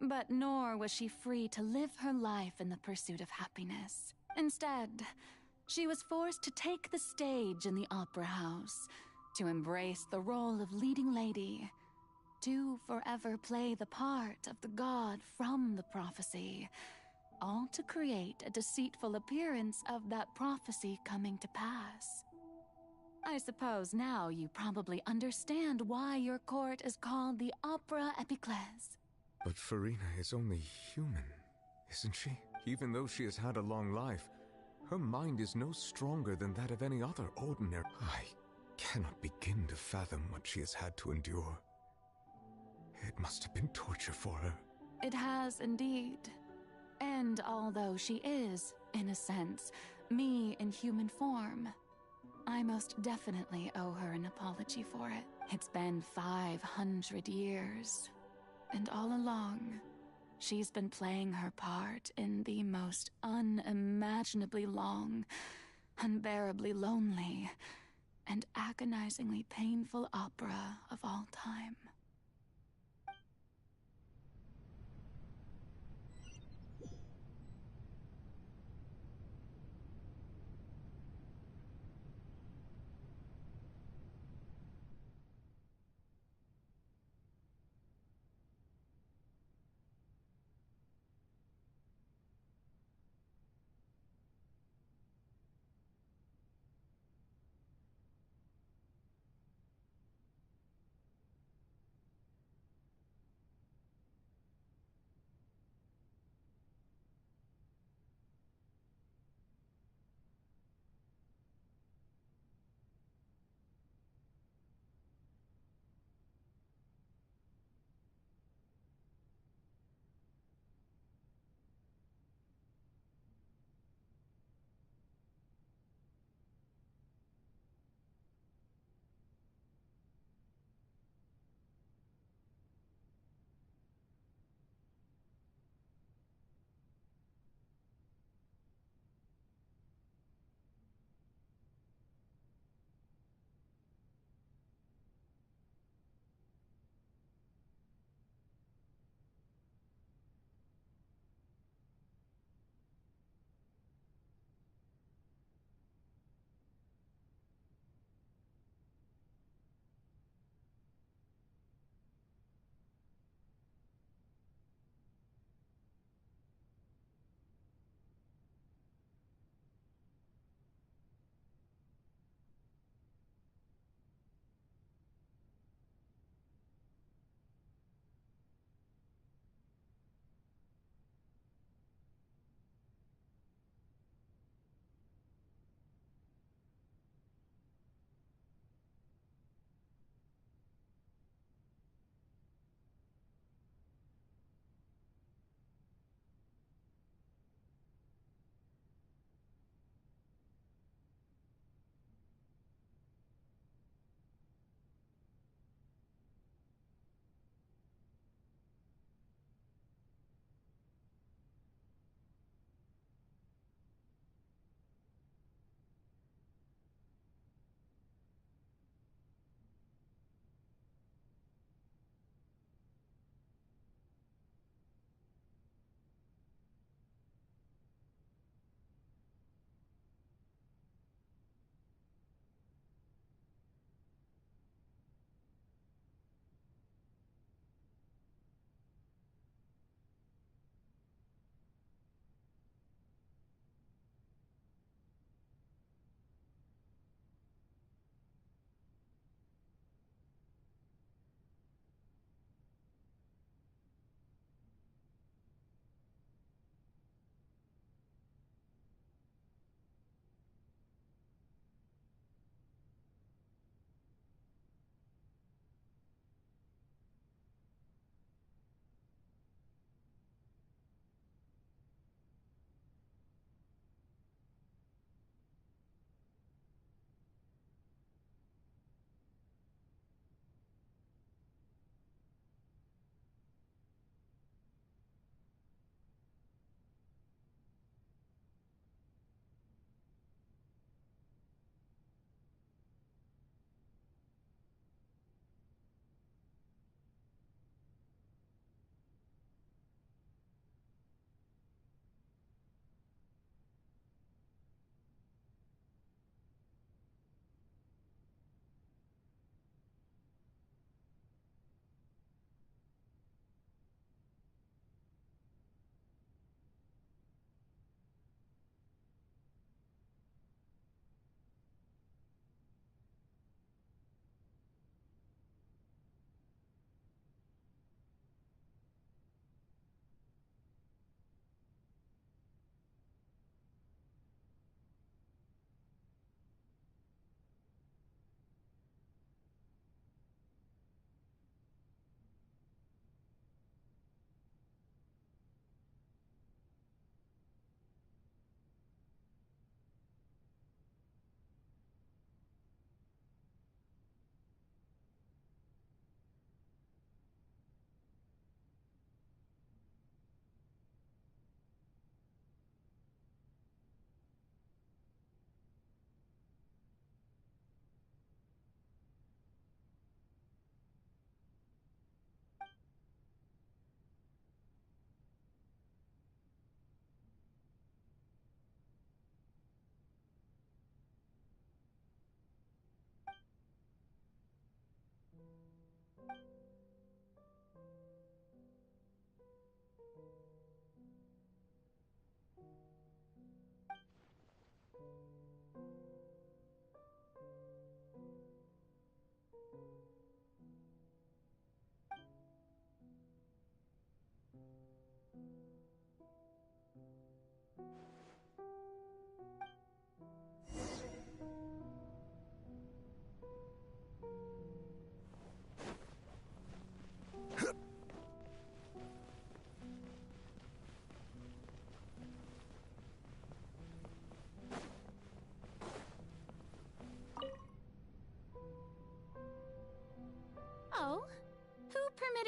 But nor was she free to live her life in the pursuit of happiness. Instead, she was forced to take the stage in the opera house, to embrace the role of leading lady, to forever play the part of the god from the prophecy, all to create a deceitful appearance of that prophecy coming to pass. I suppose now you probably understand why your court is called the Opera Epiclese. But Farina is only human, isn't she? Even though she has had a long life, her mind is no stronger than that of any other ordinary. I cannot begin to fathom what she has had to endure. It must have been torture for her. It has indeed. And although she is, in a sense, me in human form, I most definitely owe her an apology for it. It's been 500 years, and all along, she's been playing her part in the most unimaginably long, unbearably lonely, and agonizingly painful opera of all time.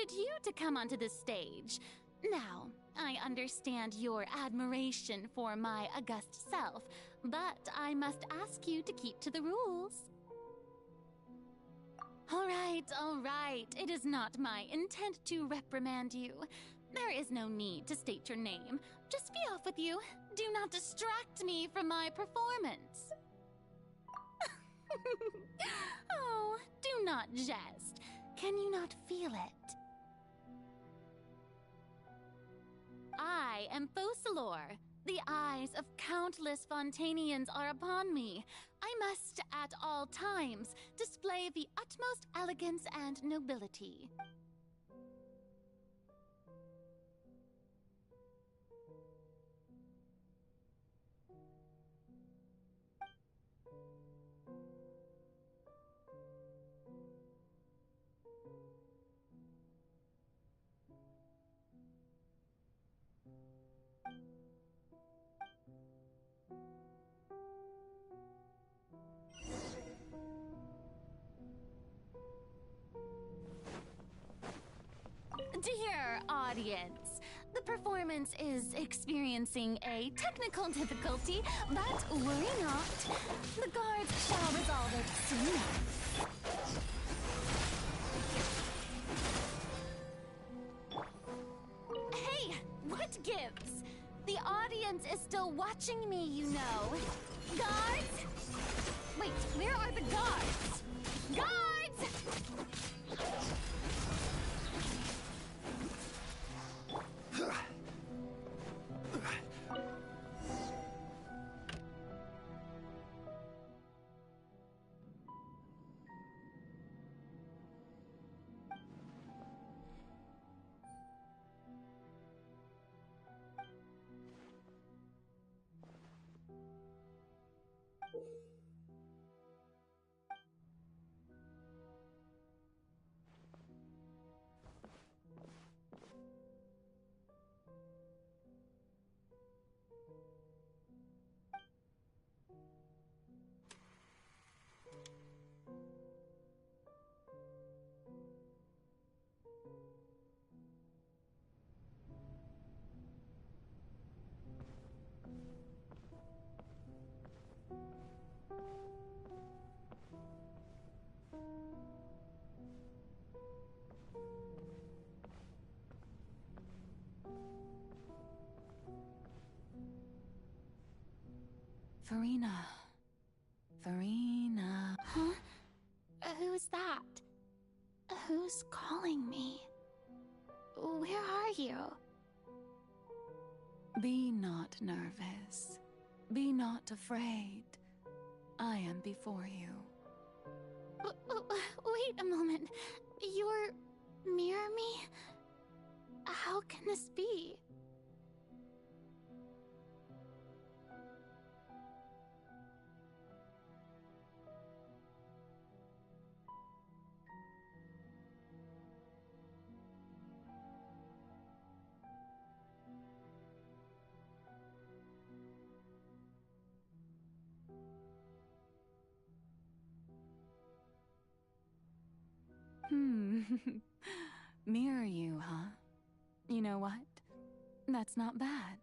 invited you to come onto the stage. Now, I understand your admiration for my august self, but I must ask you to keep to the rules. All right. It is not my intent to reprimand you. There is no need to state your name. Just be off with you. Do not distract me from my performance. Oh, do not jest. Can you not feel it? I am Focalor. The eyes of countless Fontanians are upon me. I must, at all times, display the utmost elegance and nobility. Dear audience, the performance is experiencing a technical difficulty, but worry not. The guards shall resolve it soon enough. Hey, what gives? The audience is still watching me, you know. Guards? Wait, where are the guards? Guards! Farina. Huh? Who's that? Who's calling me? Where are you? Be not nervous. Be not afraid. I am before you. Wait a moment. You're near me? How can this be? Mirror you, huh? You know what? That's not bad.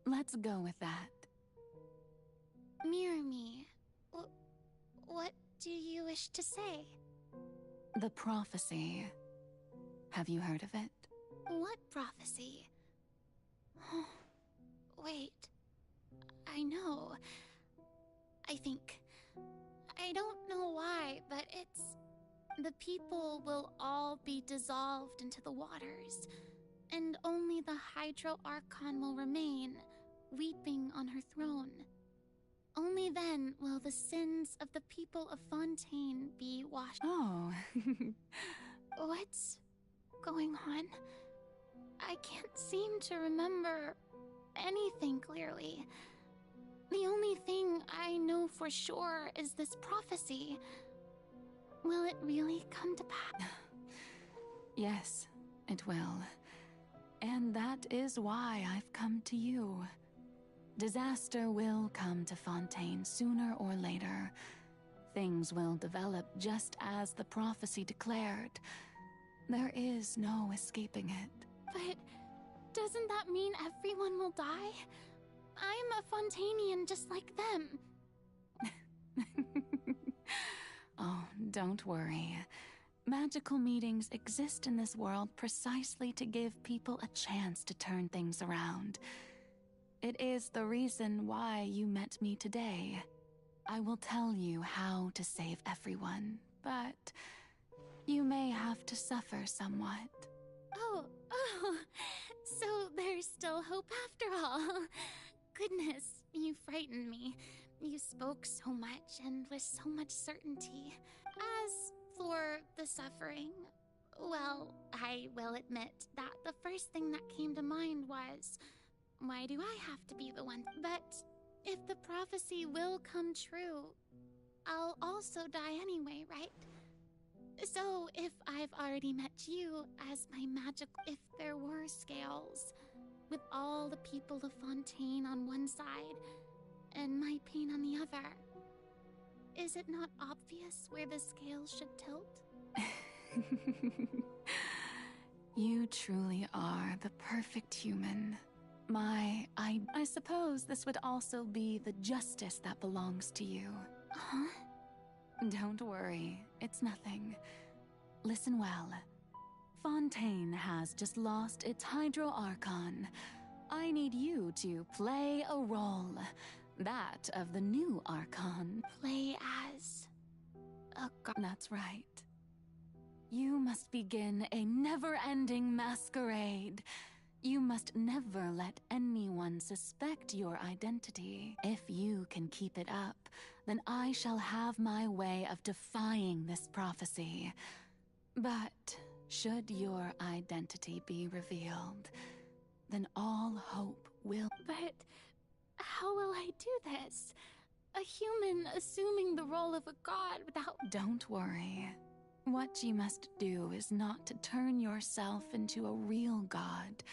Let's go with that. Mirror me. What do you wish to say? The prophecy. Have you heard of it? What prophecy? Wait. I know. I think. I don't know why, but it's... The people will all be dissolved into the waters, and only the Hydro Archon will remain, weeping on her throne. Only then will the sins of the people of Fontaine be washed. Oh. What's going on? I can't seem to remember anything clearly. The only thing I know for sure is this prophecy. Will it really come to pass? Yes, it will. And that is why I've come to you. Disaster will come to Fontaine sooner or later. Things will develop just as the prophecy declared. There is no escaping it. But doesn't that mean everyone will die? I'm a Fontanian just like them. Oh, don't worry. Magical meetings exist in this world precisely to give people a chance to turn things around. It is the reason why you met me today. I will tell you how to save everyone, but you may have to suffer somewhat. Oh, so there's still hope after all. Goodness, you frightened me. You spoke so much and with so much certainty. As for the suffering, well, I will admit that the first thing that came to mind was, why do I have to be the one? But if the prophecy will come true, I'll also die anyway, right? So if I've already met you as my if there were scales, with all the people of Fontaine on one side, and my pain on the other, is it not obvious where the scales should tilt? You truly are the perfect human. I suppose this would also be the justice that belongs to you. Huh? Don't worry, it's nothing. Listen well. Fontaine has just lost its Hydro Archon. I need you to play a role. That of the new Archon. Play as a god. That's right. You must begin a never-ending masquerade. You must never let anyone suspect your identity. If you can keep it up, then I shall have my way of defying this prophecy. But should your identity be revealed, then all hope will— But how will I do this? A human assuming the role of a god without— Don't worry. What you must do is not to turn yourself into a real god.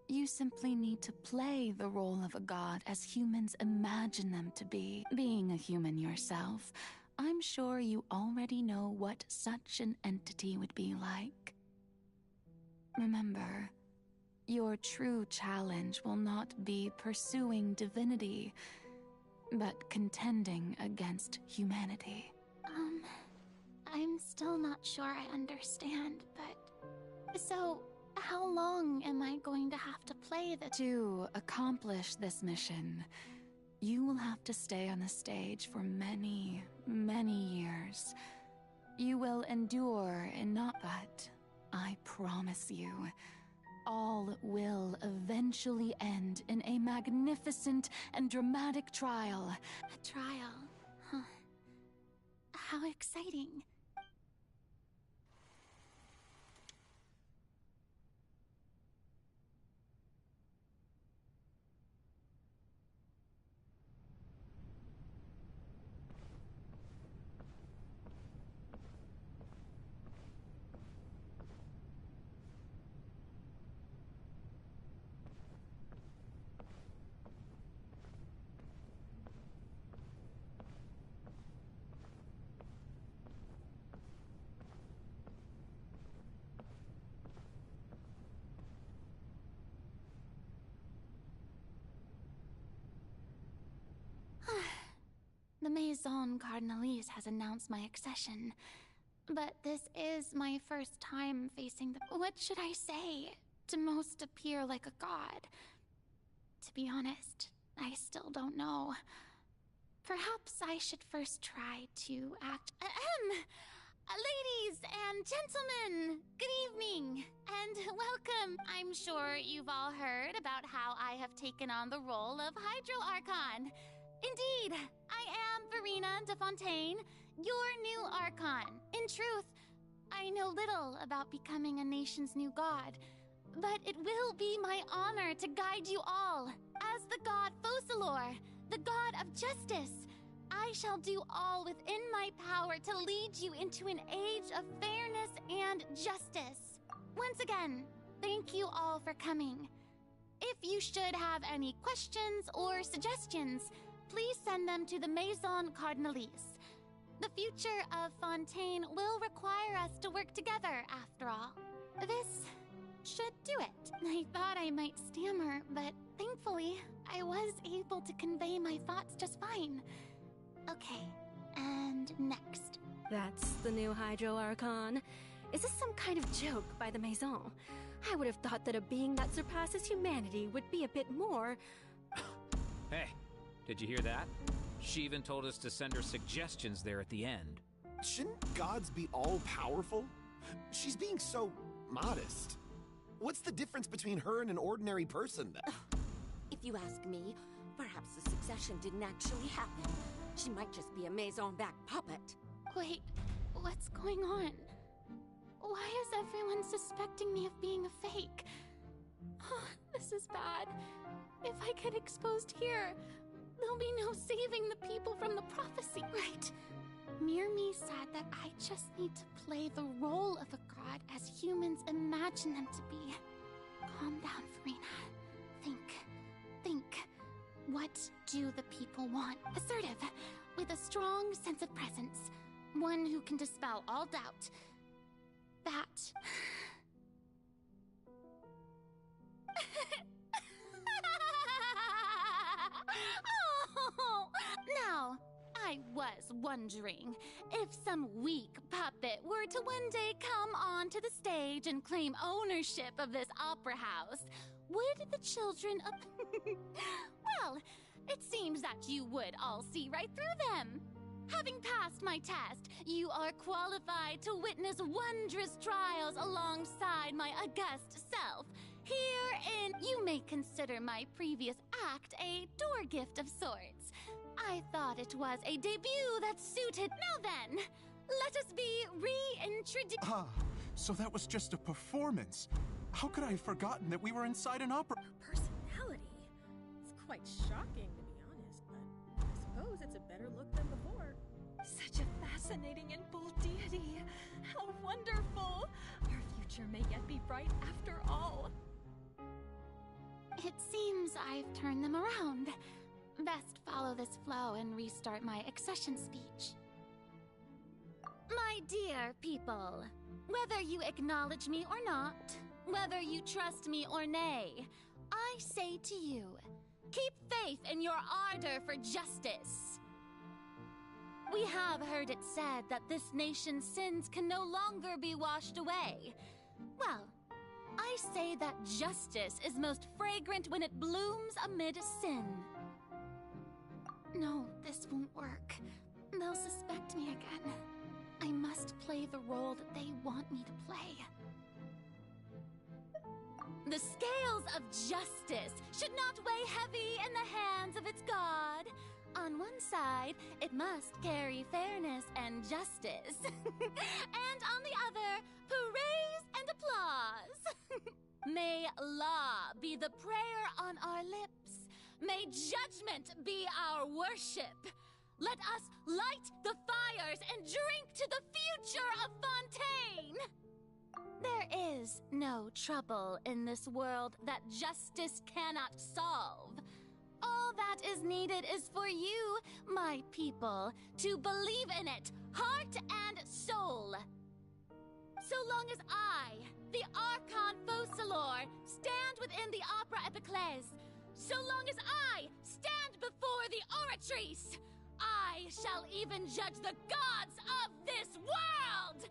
You simply need to play the role of a god as humans imagine them to be. Being a human yourself, I'm sure you already know what such an entity would be like. Remember, your true challenge will not be pursuing divinity, but contending against humanity. I'm still not sure I understand, but— So, how long am I going to have to play the— To accomplish this mission, you will have to stay on the stage for many, many years. You will endure and not— But I promise you, all will eventually end in a magnificent and dramatic trial. A trial? Huh. How exciting. The Maison Cardinalise has announced my accession, but this is my first time facing the— What should I say to most appear like a god? To be honest, I still don't know. Perhaps I should first try to act— Ladies and gentlemen, good evening, and welcome. I'm sure you've all heard about how I have taken on the role of Hydro Archon. Indeed, I am Verena de Fontaine, your new Archon. In truth, I know little about becoming a nation's new god, but it will be my honor to guide you all. As the god Focalor, the god of justice, I shall do all within my power to lead you into an age of fairness and justice. Once again, thank you all for coming. If you should have any questions or suggestions, please send them to the Maison Cardinalise. The future of Fontaine will require us to work together, after all. This should do it. I thought I might stammer, but thankfully, I was able to convey my thoughts just fine. Okay, and next. That's the new Hydro Archon. Is this some kind of joke by the Maison? I would have thought that a being that surpasses humanity would be a bit more... Hey, did you hear that? She even told us to send her suggestions there at the end. Shouldn't gods be all-powerful? She's being so modest. What's the difference between her and an ordinary person, then? If you ask me, perhaps the succession didn't actually happen. She might just be a Maison-backed puppet. Wait, what's going on? Why is everyone suspecting me of being a fake? Oh, this is bad. If I get exposed here, there'll be no saving the people from the prophecy, right? Mirmi said that I just need to play the role of a god as humans imagine them to be. Calm down, Furina. Think. What do the people want? Assertive, with a strong sense of presence. One who can dispel all doubt. That... Oh, now, I was wondering if some weak puppet were to one day come onto the stage and claim ownership of this opera house, would the children of... Well, it seems that you would all see right through them. Having passed my test, you are qualified to witness wondrous trials alongside my august self. Herein, you may consider my previous act a door gift of sorts. I thought it was a debut that suited. Now then, let us be reintroduced. Ah, so that was just a performance. How could I have forgotten that we were inside an opera? Personality? It's quite shocking, to be honest, but I suppose it's a better look than before. Such a fascinating and bold deity. How wonderful! Our future may yet be bright after all. It seems I've turned them around. Best follow this flow and restart my accession speech. My dear people, whether you acknowledge me or not, whether you trust me or nay, I say to you, keep faith in your ardor for justice. We have heard it said that this nation's sins can no longer be washed away. Well, I say that justice is most fragrant when it blooms amid sin. No, this won't work. They'll suspect me again. I must play the role that they want me to play. The scales of justice should not weigh heavy in the hands of its god. On one side, it must carry fairness and justice. And on the other, praise and applause. May law be the prayer on our lips. May judgment be our worship. Let us light the fires and drink to the future of Fontaine. There is no trouble in this world that justice cannot solve. All that is needed is for you, my people, to believe in it, heart and soul. So long as I, the Archon Focalor, stand within the Opera Epiclese, so long as I stand before the Oratrice, I shall even judge the gods of this world!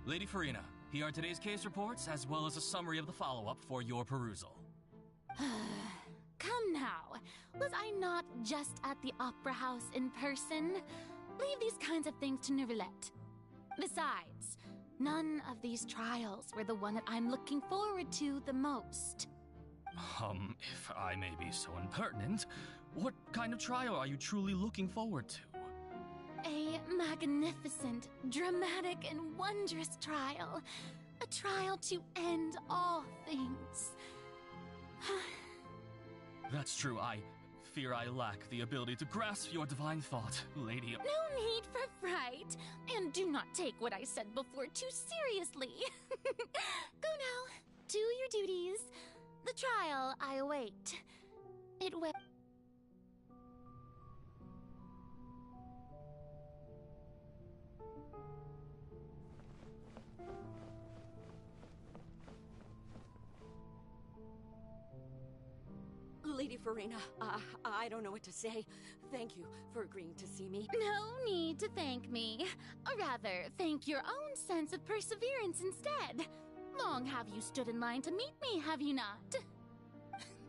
Lady Furina, here are today's case reports, as well as a summary of the follow-up for your perusal. Come now. Was I not just at the Opera House in person? Leave these kinds of things to Neuvillette. Besides, none of these trials were the one that I'm looking forward to the most. If I may be so impertinent, what kind of trial are you truly looking forward to? A magnificent, dramatic, and wondrous trial. A trial to end all things. That's true. I fear I lack the ability to grasp your divine thought, lady. No need for fright, and do not take what I said before too seriously. Go now, do your duties. The trial I await. It will. Lady Farina, I don't know what to say. Thank you for agreeing to see me. No need to thank me. Or rather, thank your own sense of perseverance instead. Long have you stood in line to meet me, have you not?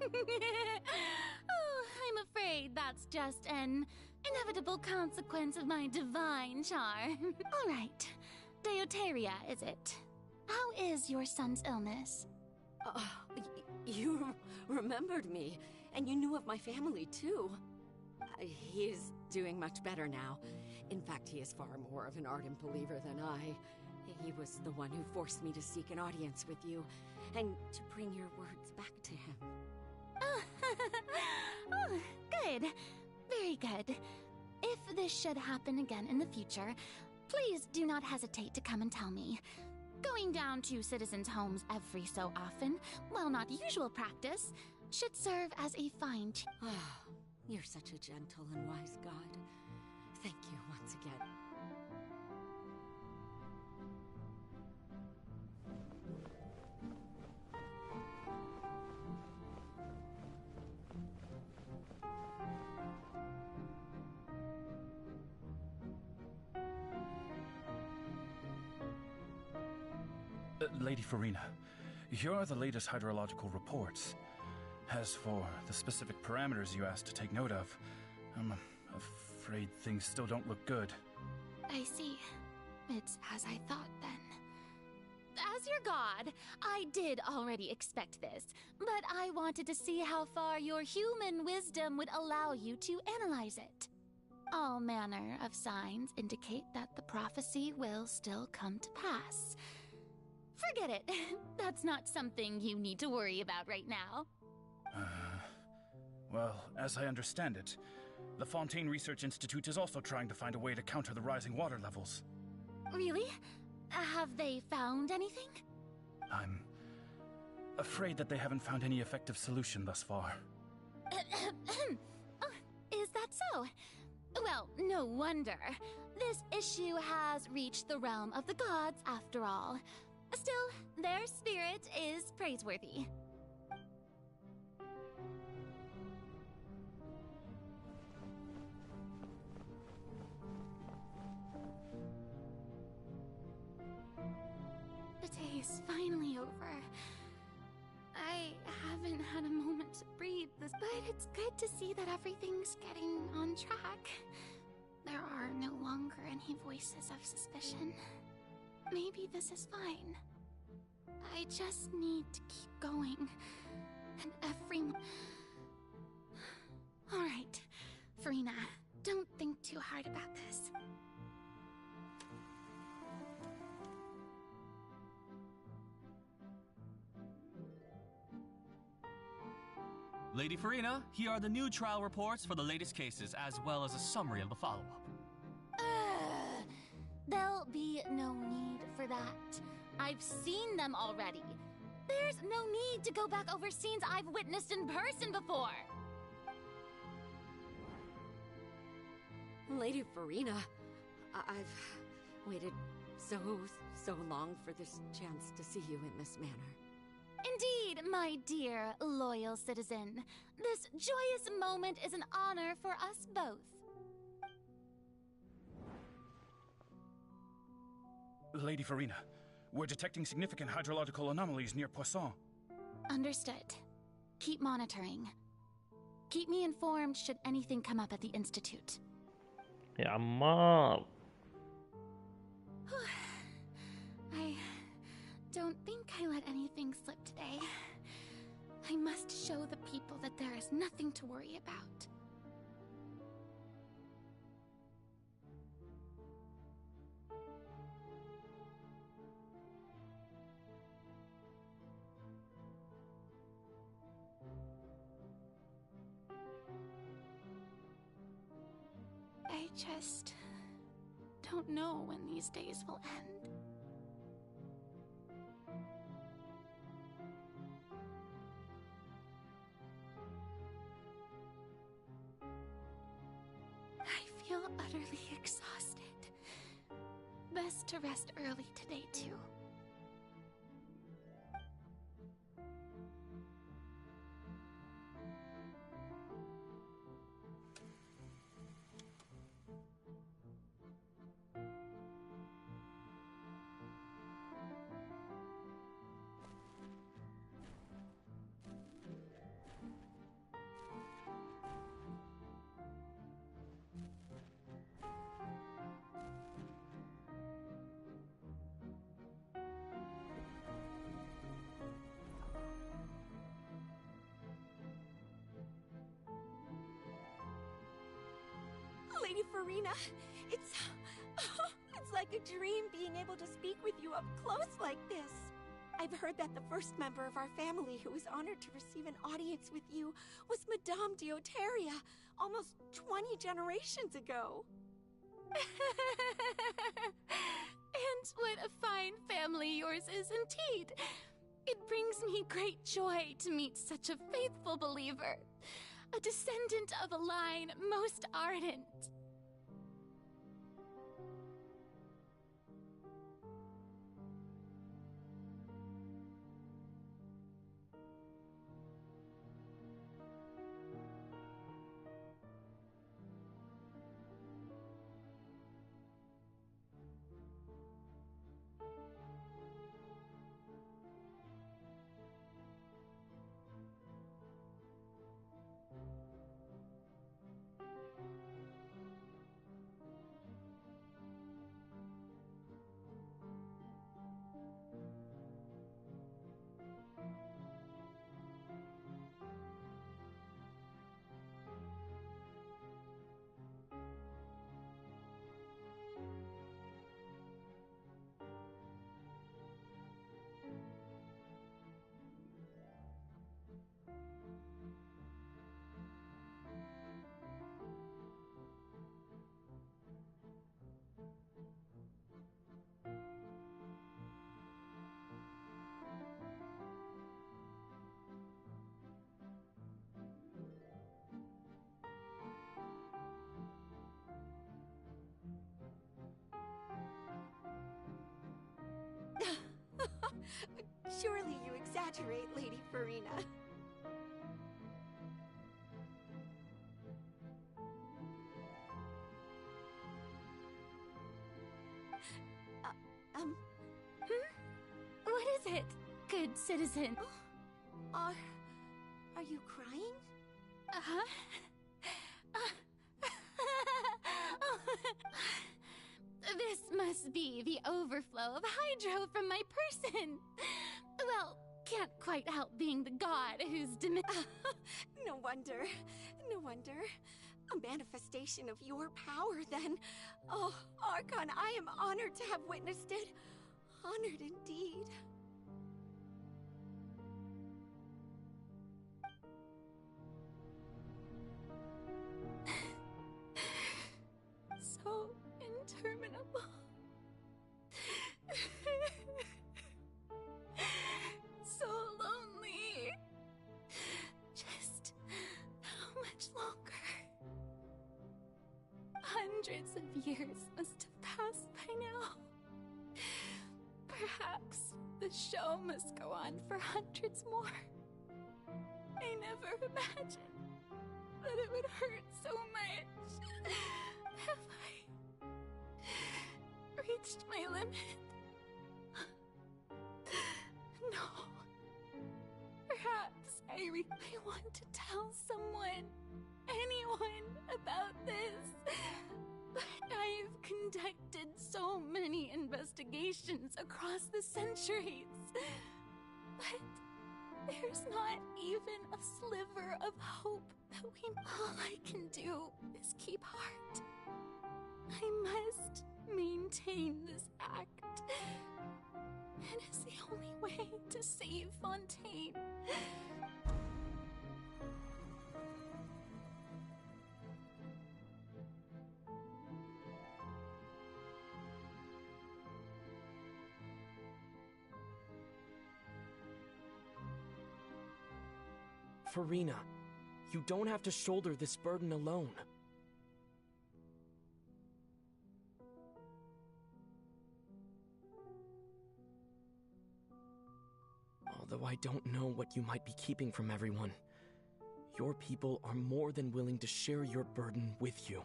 Oh, I'm afraid that's just an inevitable consequence of my divine charm. All right, Deoteria, is it? How is your son's illness? You remembered me, and you knew of my family, too. He is doing much better now. In fact, he is far more of an ardent believer than I. He was the one who forced me to seek an audience with you, and to bring your words back to him. Oh, good. Very good. If this should happen again in the future, please do not hesitate to come and tell me. Going down to citizens' homes every so often, while not usual practice, should serve as a fine You're such a gentle and wise god. Thank you once again. Lady Farina, here are the latest hydrological reports. As for the specific parameters you asked to take note of, I'm afraid things still don't look good. I see. It's as I thought, then. As your god, I did already expect this, but I wanted to see how far your human wisdom would allow you to analyze it. All manner of signs indicate that the prophecy will still come to pass. Forget it. That's not something you need to worry about right now. Well, as I understand it, the Fontaine Research Institute is also trying to find a way to counter the rising water levels. Really? Have they found anything? I'm afraid that they haven't found any effective solution thus far. Is that so? Well, no wonder. This issue has reached the realm of the gods, after all. Still, their spirit is praiseworthy. The day is finally over. I haven't had a moment to breathe this, but it's good to see that everything's getting on track. There are no longer any voices of suspicion. Maybe this is fine. I just need to keep going. And Alright, Farina, don't think too hard about this. Lady Farina, here are the new trial reports for the latest cases, as well as a summary of the follow-up. There'll be no need for that. I've seen them already. There's no need to go back over scenes I've witnessed in person before. Lady Farina, I've waited so long for this chance to see you in this manner. Indeed, my dear, loyal citizen. This joyous moment is an honor for us both. Lady Farina, we're detecting significant hydrological anomalies near Poisson. Understood. Keep monitoring. Keep me informed should anything come up at the Institute. அம்மா I don't think I let anything slip today. I must show the people that there is nothing to worry about. just don't know when these days will end. I feel utterly exhausted. Best to rest early today, too. Lady Farina, it's like a dream being able to speak with you up close like this. I've heard that the first member of our family who was honored to receive an audience with you was Madame Deoteria, almost 20 generations ago. And what a fine family yours is indeed. It brings me great joy to meet such a faithful believer, a descendant of a line most ardent. Surely you exaggerate, Lady Farina. What is it, good citizen? Are you crying? Uh-huh. This must be the overflow of hydro from my person. Well, can't quite help being the god who's No wonder. No wonder. A manifestation of your power, then. Oh, Archon, I am honored to have witnessed it. Honored indeed. So interminable. So lonely. Just how much longer? Hundreds of years must have passed by now. Perhaps the show must go on for hundreds more. I never imagined that it would hurt so much. Have I reached my limit? No. Perhaps I really want to tell someone, anyone, about this. But I've conducted so many investigations across the centuries. But there's not even a sliver of hope that all I can do is keep heart. I must maintain this act. It is the only way to save Fontaine. Farina, you don't have to shoulder this burden alone. Although I don't know what you might be keeping from everyone, your people are more than willing to share your burden with you.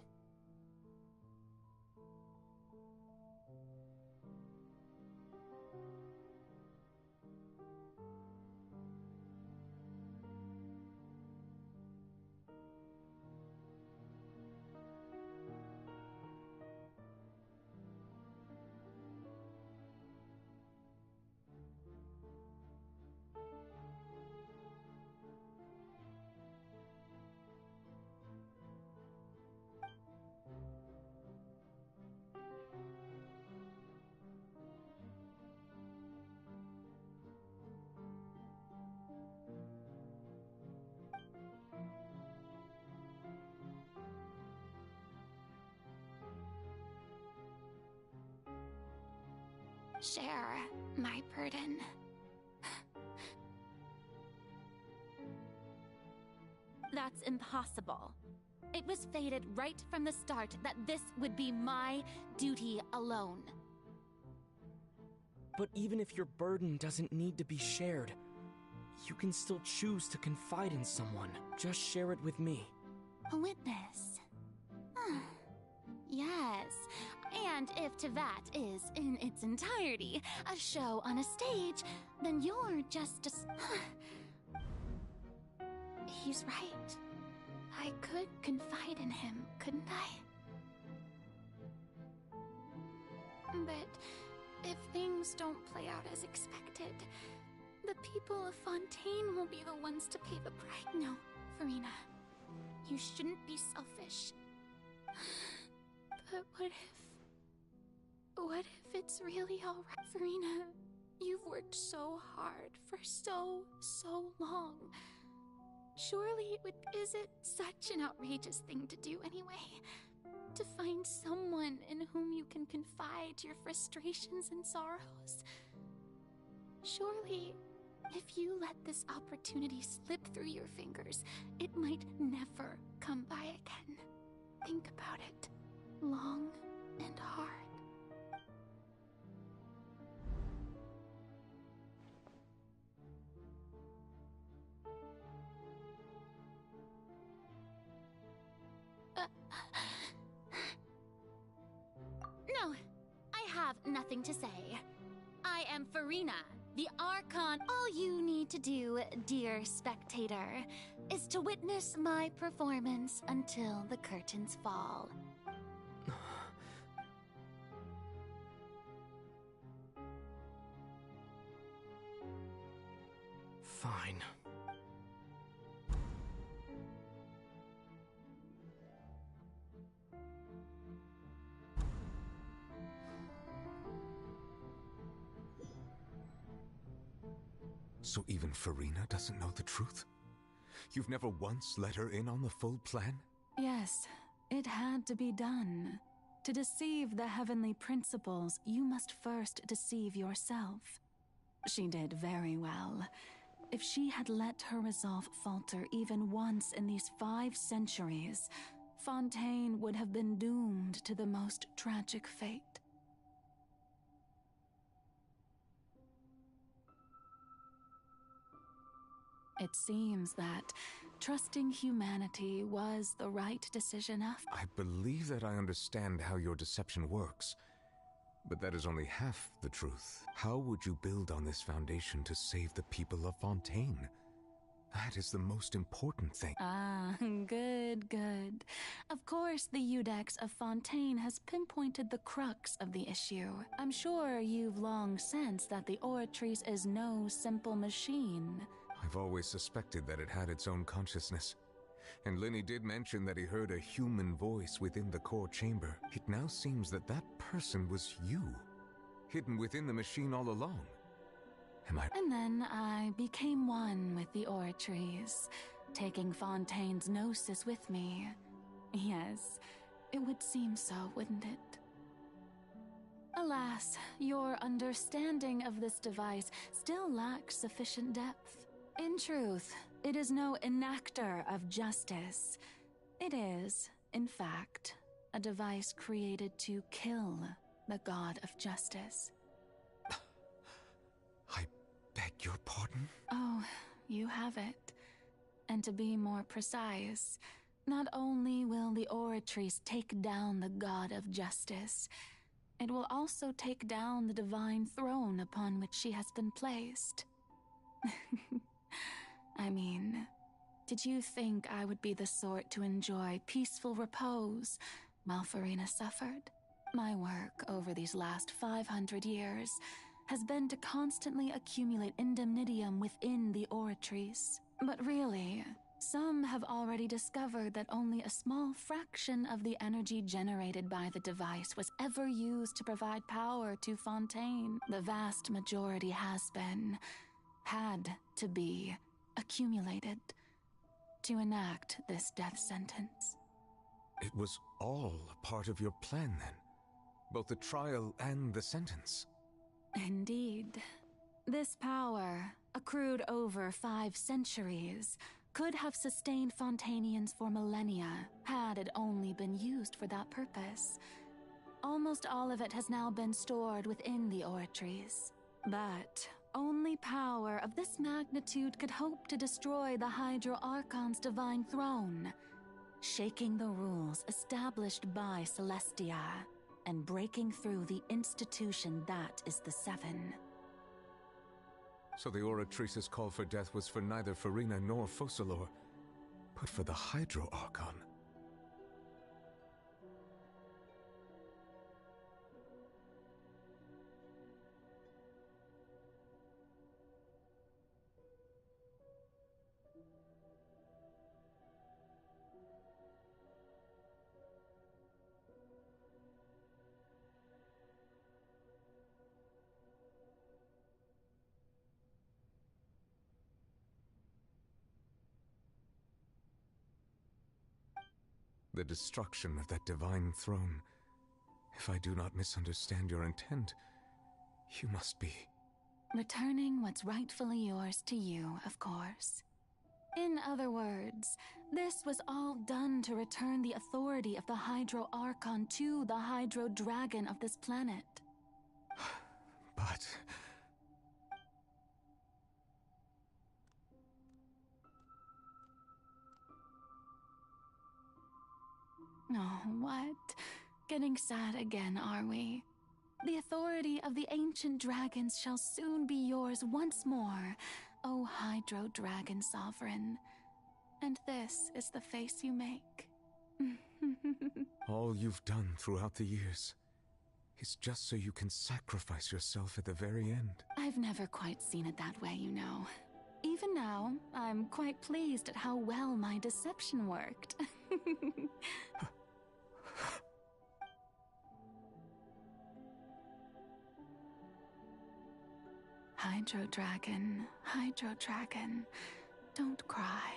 Share my burden. That's impossible. It was fated right from the start that this would be my duty alone. But even if your burden doesn't need to be shared, you can still choose to confide in someone. Just share it with me. A witness. Yes. And if Tevat is, in its entirety, a show on a stage, then you're just a... He's right. I could confide in him, couldn't I? But if things don't play out as expected, the people of Fontaine will be the ones to pay the price. No, Farina. You shouldn't be selfish. But what if it's really alright? Farina, you've worked so hard for so long. Surely is it such an outrageous thing to do anyway? To find someone in whom you can confide your frustrations and sorrows? Surely, if you let this opportunity slip through your fingers, it might never come by again. Think about it long and hard. No, I have nothing to say. I am Farina, the Archon. All you need to do, dear spectator, is to witness my performance until the curtains fall. Fine. So even Farina doesn't know the truth? You've never once let her in on the full plan? Yes, it had to be done. To deceive the heavenly principles, you must first deceive yourself. She did very well. If she had let her resolve falter even once in these 5 centuries, Fontaine would have been doomed to the most tragic fate. It seems that trusting humanity was the right decision after. I believe that I understand how your deception works, but that is only half the truth. How would you build on this foundation to save the people of Fontaine? That is the most important thing. Ah, good. Of course, the Eudex of Fontaine has pinpointed the crux of the issue. I'm sure you've long sensed that the Oratrice is no simple machine. I've always suspected that it had its own consciousness. And Lenny did mention that he heard a human voice within the core chamber. It now seems that that person was you, hidden within the machine all along. And then I became one with the Oratrice, taking Fontaine's gnosis with me. Yes, it would seem so, wouldn't it? Alas, your understanding of this device still lacks sufficient depth. In truth, It is no enactor of justice. It is, in fact, a device created to kill the god of justice. I beg your pardon? Oh, you have it. And to be more precise, not only will the Oratrice take down the god of justice, it will also take down the divine throne upon which she has been placed. I mean, did you think I would be the sort to enjoy peaceful repose while Farina suffered? My work over these last 500 years has been to constantly accumulate indemnitium within the Oratrice. But really, some have already discovered that only a small fraction of the energy generated by the device was ever used to provide power to Fontaine. The vast majority had to be, accumulated to enact this death sentence. It was all part of your plan, then? Both the trial and the sentence? Indeed. This power, accrued over 5 centuries, could have sustained Fontainians for millennia had it only been used for that purpose. Almost all of it has now been stored within the Oratrice. But only power of this magnitude could hope to destroy the Hydro Archon's divine throne, shaking the rules established by Celestia and breaking through the institution that is the Seven. So the Oratrice's call for death was for neither Farina nor Focalor, but for the Hydro Archon. The destruction of that divine throne. If I do not misunderstand your intent, you must be... returning what's rightfully yours to you, of course. In other words, this was all done to return the authority of the Hydro Archon to the Hydro Dragon of this planet. But... Oh, what? Getting sad again, are we? The authority of the ancient dragons shall soon be yours once more, O Hydro Dragon Sovereign. And this is the face you make. All you've done throughout the years is just so you can sacrifice yourself at the very end. I've never quite seen it that way, you know. Even now, I'm quite pleased at how well my deception worked. Hydro Dragon, don't cry.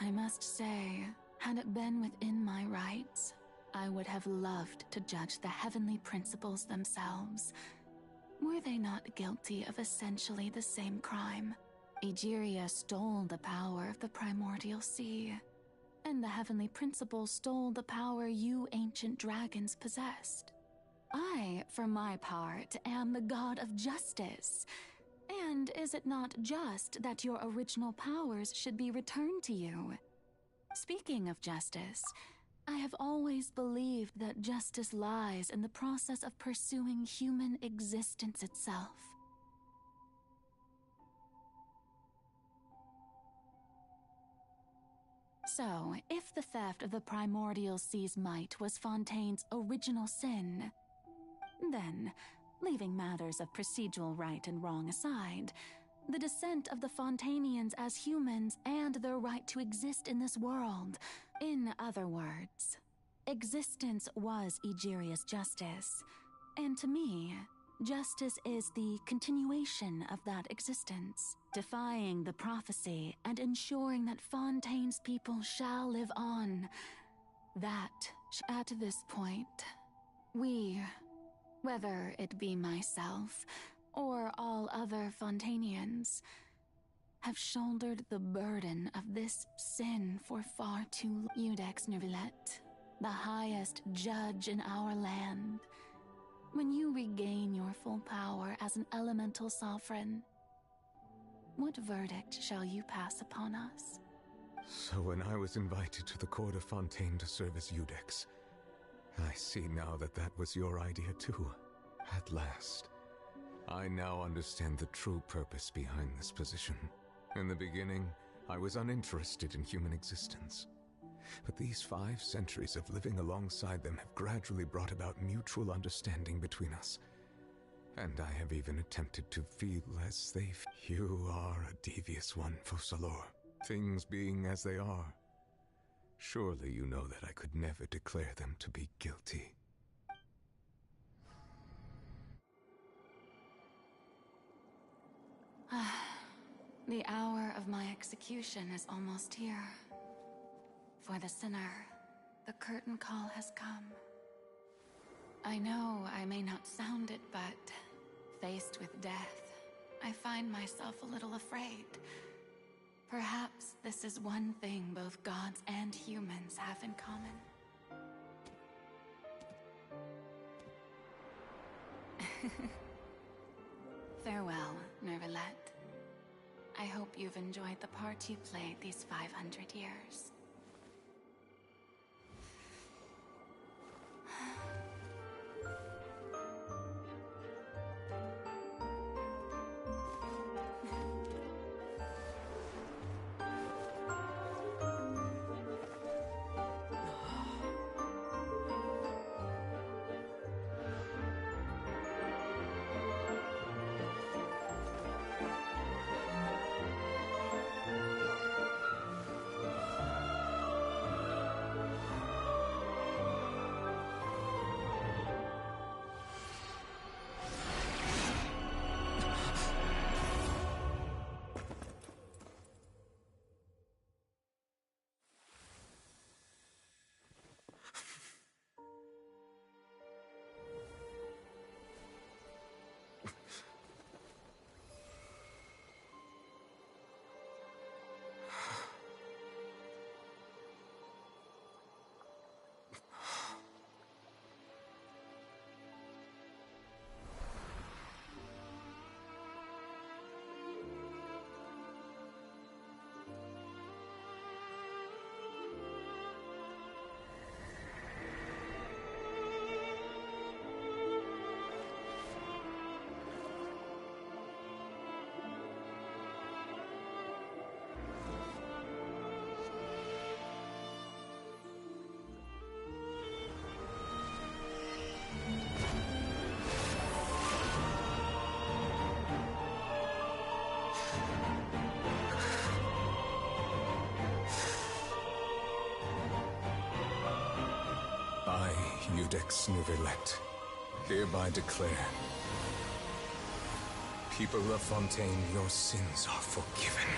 I must say, had it been within my rights, I would have loved to judge the heavenly principles themselves. Were they not guilty of essentially the same crime? Egeria stole the power of the primordial sea, and the heavenly principles stole the power you ancient dragons possessed. I, for my part, am the god of justice. And is it not just that your original powers should be returned to you? Speaking of justice, I have always believed that justice lies in the process of pursuing human existence itself. So, if the theft of the primordial sea's might was Fontaine's original sin, then, leaving matters of procedural right and wrong aside, the descent of the Fontainians as humans and their right to exist in this world, in other words, existence was Egeria's justice, and to me, justice is the continuation of that existence, defying the prophecy and ensuring that Fontaine's people shall live on. That, at this point, we... whether it be myself or all other Fontanians, have shouldered the burden of this sin for far too long. Iudex Neuvillette, the highest judge in our land, when you regain your full power as an elemental sovereign, what verdict shall you pass upon us? So when I was invited to the court of Fontaine to serve as Iudex, I see now that that was your idea too. At last. I now understand the true purpose behind this position. In the beginning, I was uninterested in human existence. But these 5 centuries of living alongside them have gradually brought about mutual understanding between us. And I have even attempted to feel as they feel. You are a devious one, Focalors. Things being as they are. Surely you know that I could never declare them to be guilty. The hour of my execution is almost here. For the sinner, the curtain call has come. I know I may not sound it, but faced with death, I find myself a little afraid. Perhaps this is one thing both gods and humans have in common. Farewell, Neuvillette. I hope you've enjoyed the part you played these 500 years. I, Iudex Neuvillette, hereby declare, people of Fontaine, your sins are forgiven.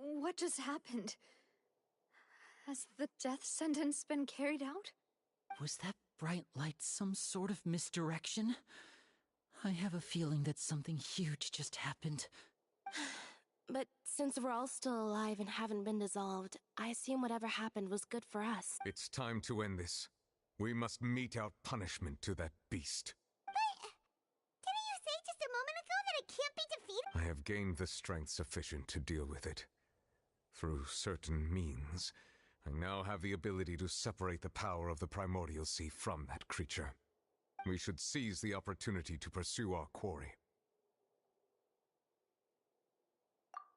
What just happened? Has the death sentence been carried out? Was that bright light some sort of misdirection? I have a feeling that something huge just happened. But since we're all still alive and haven't been dissolved, I assume whatever happened was good for us. It's time to end this. We must mete out punishment to that beast. Didn't you say just a moment ago that it can't be defeated? I have gained the strength sufficient to deal with it. Through certain means, I now have the ability to separate the power of the Primordial Sea from that creature. We should seize the opportunity to pursue our quarry.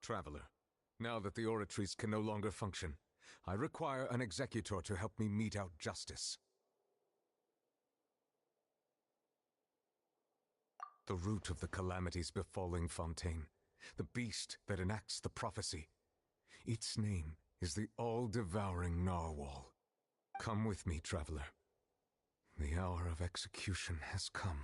Traveler, now that the oratories can no longer function, I require an executor to help me mete out justice. The root of the calamities befalling Fontaine. The beast that enacts the prophecy. Its name is the all-devouring narwhal. Come with me, traveler. The hour of execution has come.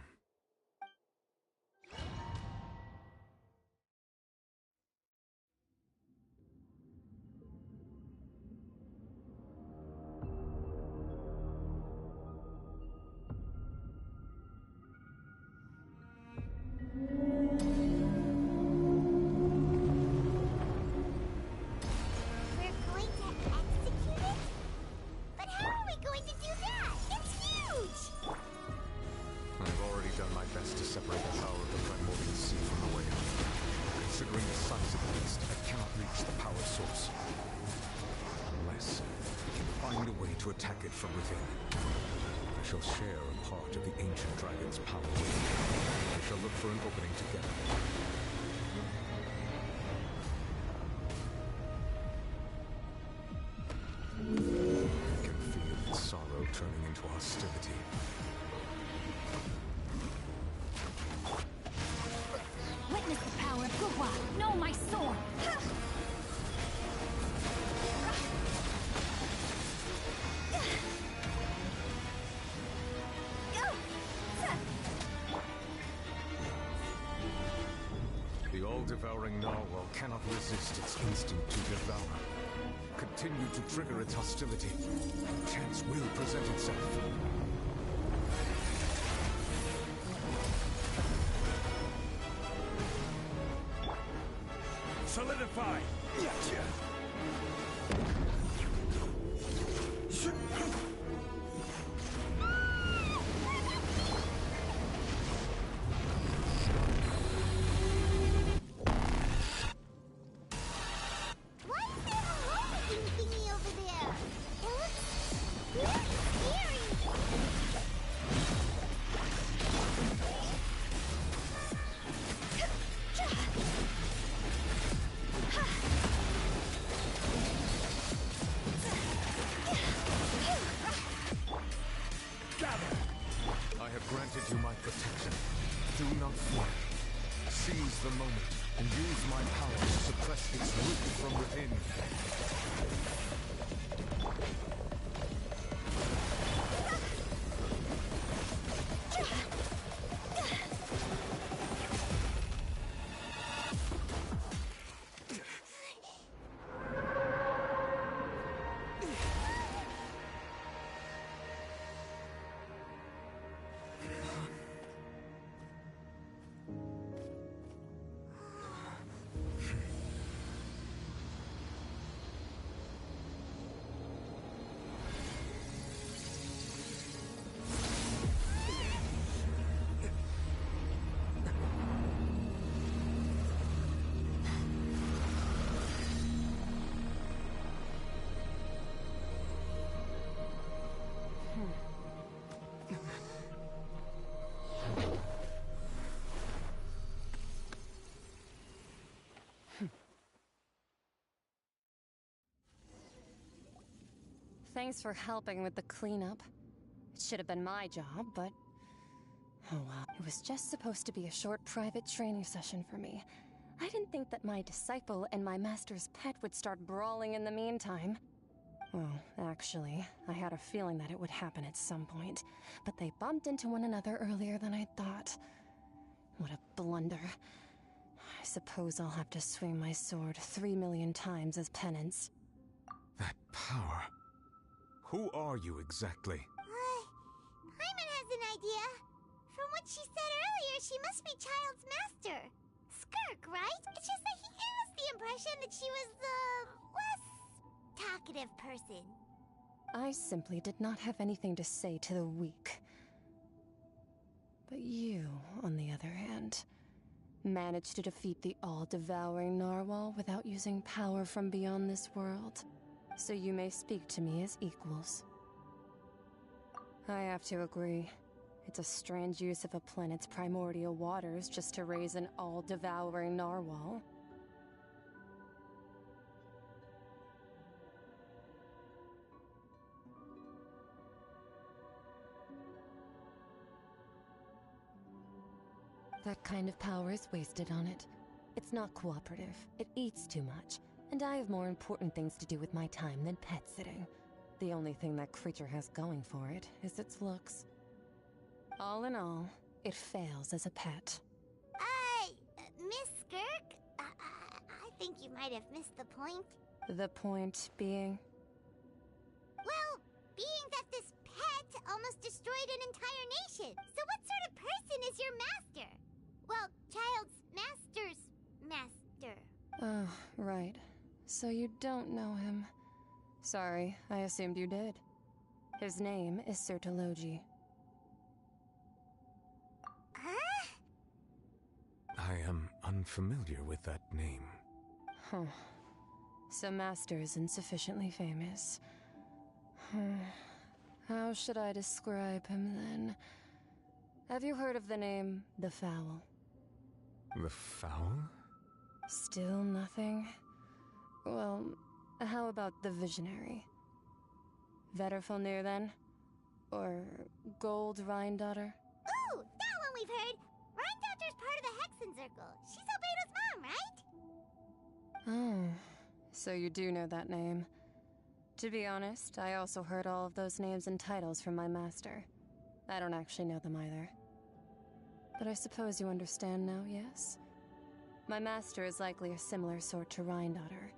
The all-devouring narwhal cannot resist its instinct to devour. Continue to trigger its hostility. Chance will present itself. Solidify! Gotcha! Thanks for helping with the cleanup. It should have been my job, but... oh well. It was just supposed to be a short private training session for me. I didn't think that my disciple and my master's pet would start brawling in the meantime. Well, actually, I had a feeling that it would happen at some point, but they bumped into one another earlier than I thought. What a blunder. I suppose I'll have to swing my sword 3 million times as penance. That power... Who are you exactly? Hyman has an idea. From what she said earlier, she must be Child's master. Skirk, right? It's just that he gave us the impression that she was the less talkative person. I simply did not have anything to say to the weak. But you, on the other hand, managed to defeat the all-devouring narwhal without using power from beyond this world. So you may speak to me as equals. I have to agree. It's a strange use of a planet's primordial waters just to raise an all-devouring narwhal. That kind of power is wasted on it. It's not cooperative. It eats too much. And I have more important things to do with my time than pet sitting. The only thing that creature has going for it is its looks. All in all, it fails as a pet. Miss Skirk? I think you might have missed the point. The point being? Well, being that this pet almost destroyed an entire nation. So what sort of person is your master? Well, child's master's master. Oh, right. So you don't know him. Sorry, I assumed you did. His name is Sertologi. Huh? I am unfamiliar with that name. Huh. So Master isn't sufficiently famous. How should I describe him then? Have you heard of the name The Fowl? The Fowl? Still nothing? Well, how about the Visionary? Vetterfulnir then? Or Gold Rhindaughter? Ooh, that one we've heard! Rhindaughter's part of the Hexen Circle. She's Albedo's mom, right? Oh, so you do know that name. To be honest, I also heard all of those names and titles from my master. I don't actually know them either. But I suppose you understand now, yes? My master is likely a similar sort to Rhindaughter.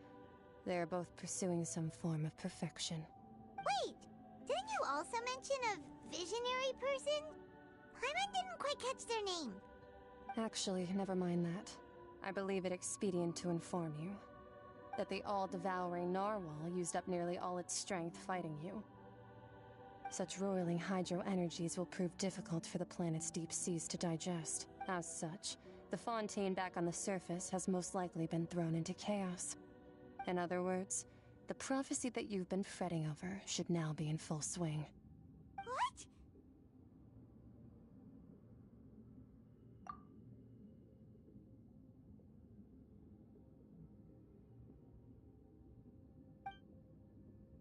They are both pursuing some form of perfection. Wait! Didn't you also mention a visionary person? Paimon didn't quite catch their name. Actually, never mind that. I believe it expedient to inform you that the all-devouring narwhal used up nearly all its strength fighting you. Such roiling hydro energies will prove difficult for the planet's deep seas to digest. As such, the Fontaine back on the surface has most likely been thrown into chaos. In other words, the prophecy that you've been fretting over should now be in full swing. What?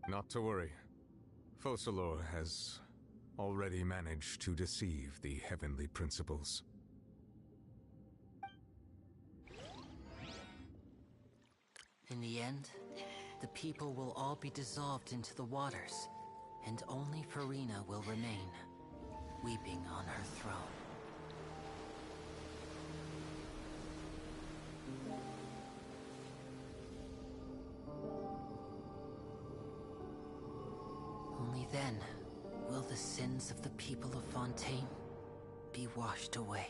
Not to worry. Focalor has already managed to deceive the heavenly principles. In the end, the people will all be dissolved into the waters, and only Furina will remain, weeping on her throne. Only then will the sins of the people of Fontaine be washed away.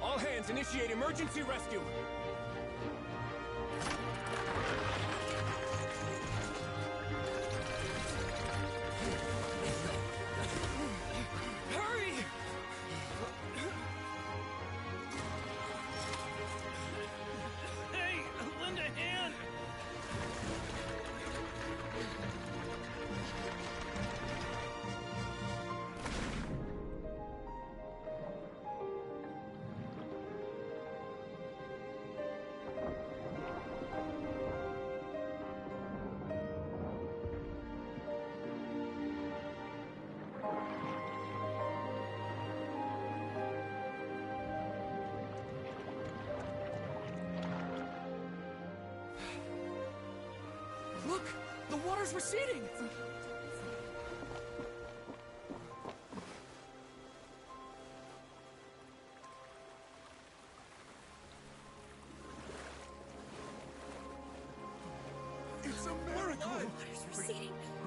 All hands, initiate emergency rescue! Hurry! Hey, lend a hand! Look! The water's receding!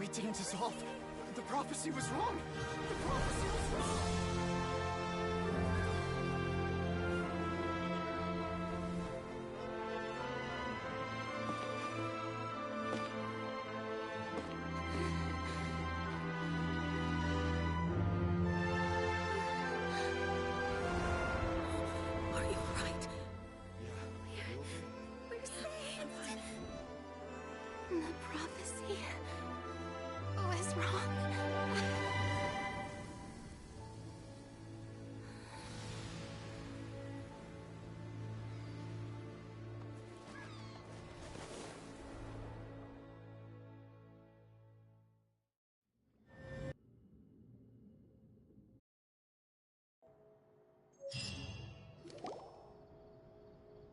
It didn't dissolve. The prophecy was wrong. The prophecy was wrong. Are you right? We're saved. The prophecy was wrong.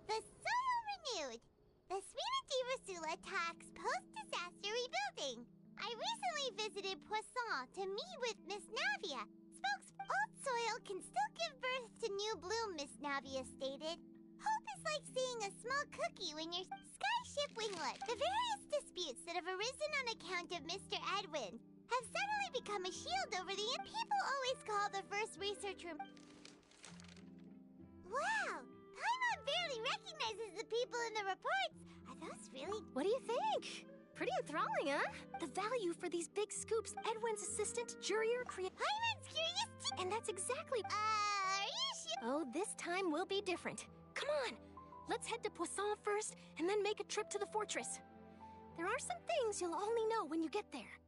The soil renewed. The Spina di Rasula talks post-disaster rebuilding. I recently visited Poisson to meet with Miss Navia. Old soil can still give birth to new bloom, Miss Navia stated. Hope is like seeing a small cookie when you're Skyship Winglet. The various disputes that have arisen on account of Mr. Edwin have suddenly become a shield over the people always call the first research room. Wow! Paimon barely recognizes the people in the reports. Are those really... What do you think? Pretty enthralling, huh? The value for these big scoops, Edwin's assistant, Jurier, Paimon's curious too. And that's exactly... Are you sure? Oh, this time will be different. Come on! Let's head to Poisson first, and then make a trip to the fortress. There are some things you'll only know when you get there.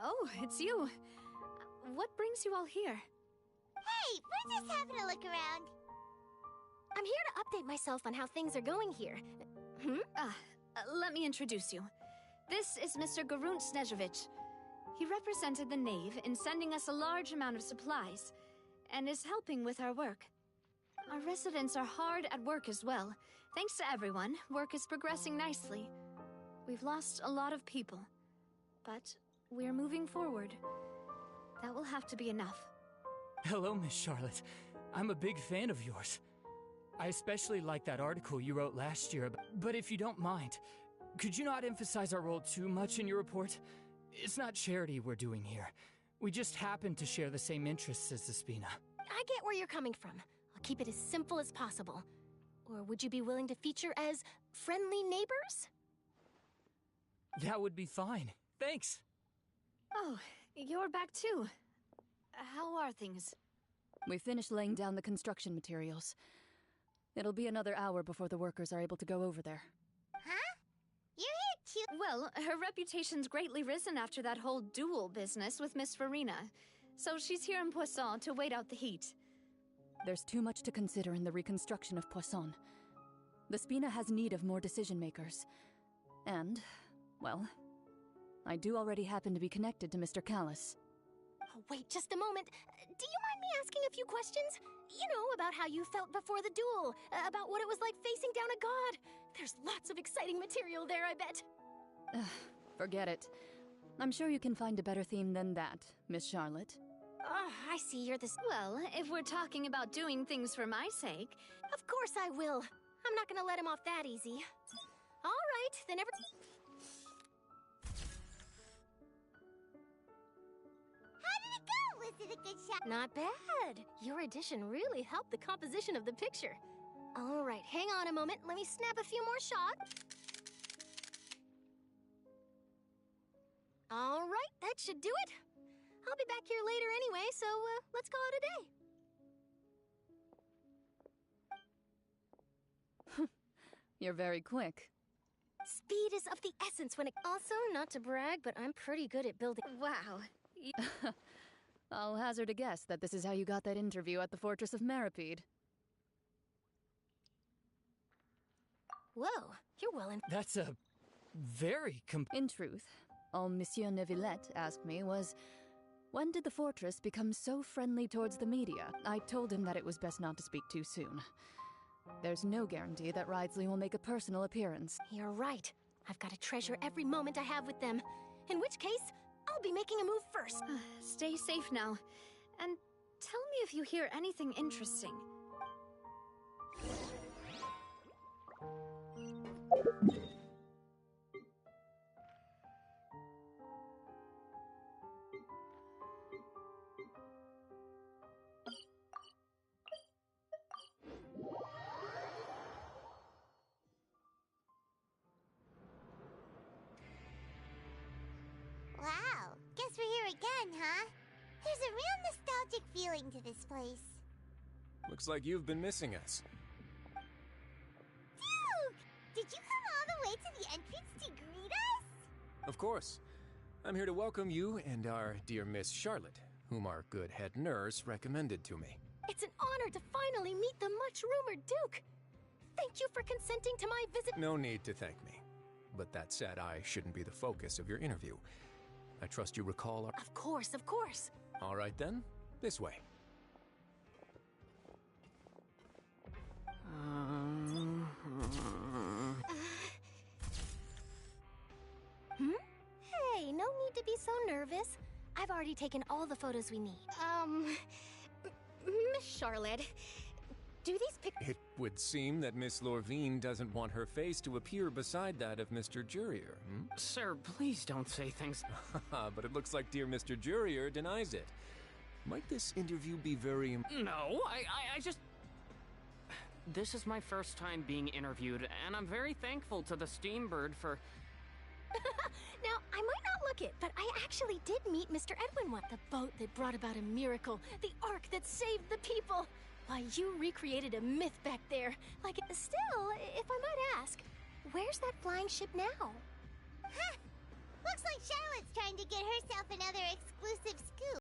Oh, it's you. What brings you all here? Hey, we're just having a look around. I'm here to update myself on how things are going here. Let me introduce you. This is Mr. Garunt Snezhevich. He represented the Knave in sending us a large amount of supplies, and is helping with our work. Our residents are hard at work as well. Thanks to everyone, work is progressing nicely. We've lost a lot of people, but we're moving forward. That will have to be enough. Hello, Miss Charlotte. I'm a big fan of yours. I especially like that article you wrote last year, but if you don't mind, could you not emphasize our role too much in your report? It's not charity we're doing here. We just happen to share the same interests as the Spina. I get where you're coming from. I'll keep it as simple as possible. Or would you be willing to feature as friendly neighbors? That would be fine. Thanks. Oh, you're back too. How are things? We finished laying down the construction materials. It'll be another hour before the workers are able to go over there. Huh? You're here too? Well, her reputation's greatly risen after that whole duel business with Miss Farina. So she's here in Poisson to wait out the heat. There's too much to consider in the reconstruction of Poisson. The Spina has need of more decision-makers. And, well, I do already happen to be connected to Mr. Callis. Oh, wait just a moment. Do you mind me asking a few questions? You know, about how you felt before the duel, about what it was like facing down a god. There's lots of exciting material there, I bet. Forget it. I'm sure you can find a better theme than that, Miss Charlotte. Oh, I see you're this. Well, if we're talking about doing things for my sake... Of course I will. I'm not gonna let him off that easy. All right, then How did it go? Was Was it a good shot? Not bad. Your addition really helped the composition of the picture. All right, hang on a moment. Let me snap a few more shots. All right, that should do it. I'll be back here later anyway, so let's call it a day. You're very quick. Speed is of the essence when it... Also, not to brag, but I'm pretty good at building... Wow. I'll hazard a guess that this is how you got that interview at the Fortress of Meripede. Whoa, you're well in... That's a very In truth, all Monsieur Neuvillette asked me was, when did the Fortress become so friendly towards the media? I told him that it was best not to speak too soon. There's no guarantee that Ridesley will make a personal appearance. You're right. I've got to treasure every moment I have with them. In which case, I'll be making a move first. Stay safe now. And tell me if you hear anything interesting. Wow, guess we're here again, huh? There's a real nostalgic feeling to this place. Looks like you've been missing us. Duke! Did you come all the way to the entrance to greet us? Of course. I'm here to welcome you and our dear Miss Charlotte, whom our good head nurse recommended to me. It's an honor to finally meet the much-rumored Duke. Thank you for consenting to my visit. No need to thank me. But that said, I shouldn't be the focus of your interview. I trust you recall our... Of course, of course. All right then, this way. Hey, no need to be so nervous. I've already taken all the photos we need. Miss Charlotte, do these It would seem that Miss Lorvine doesn't want her face to appear beside that of Mr. Jurier, hmm? Sir, please don't say things... But it looks like dear Mr. Jurier denies it. Might this interview be very... No, I just... This is my first time being interviewed, and I'm very thankful to the Steambird for... Now, I might not look it, but I actually did meet Mr. Edwin once. The boat that brought about a miracle. The ark that saved the people. Why, you recreated a myth back there. Like, still, if I might ask, where's that flying ship now? Huh. Looks like Charlotte's trying to get herself another exclusive scoop.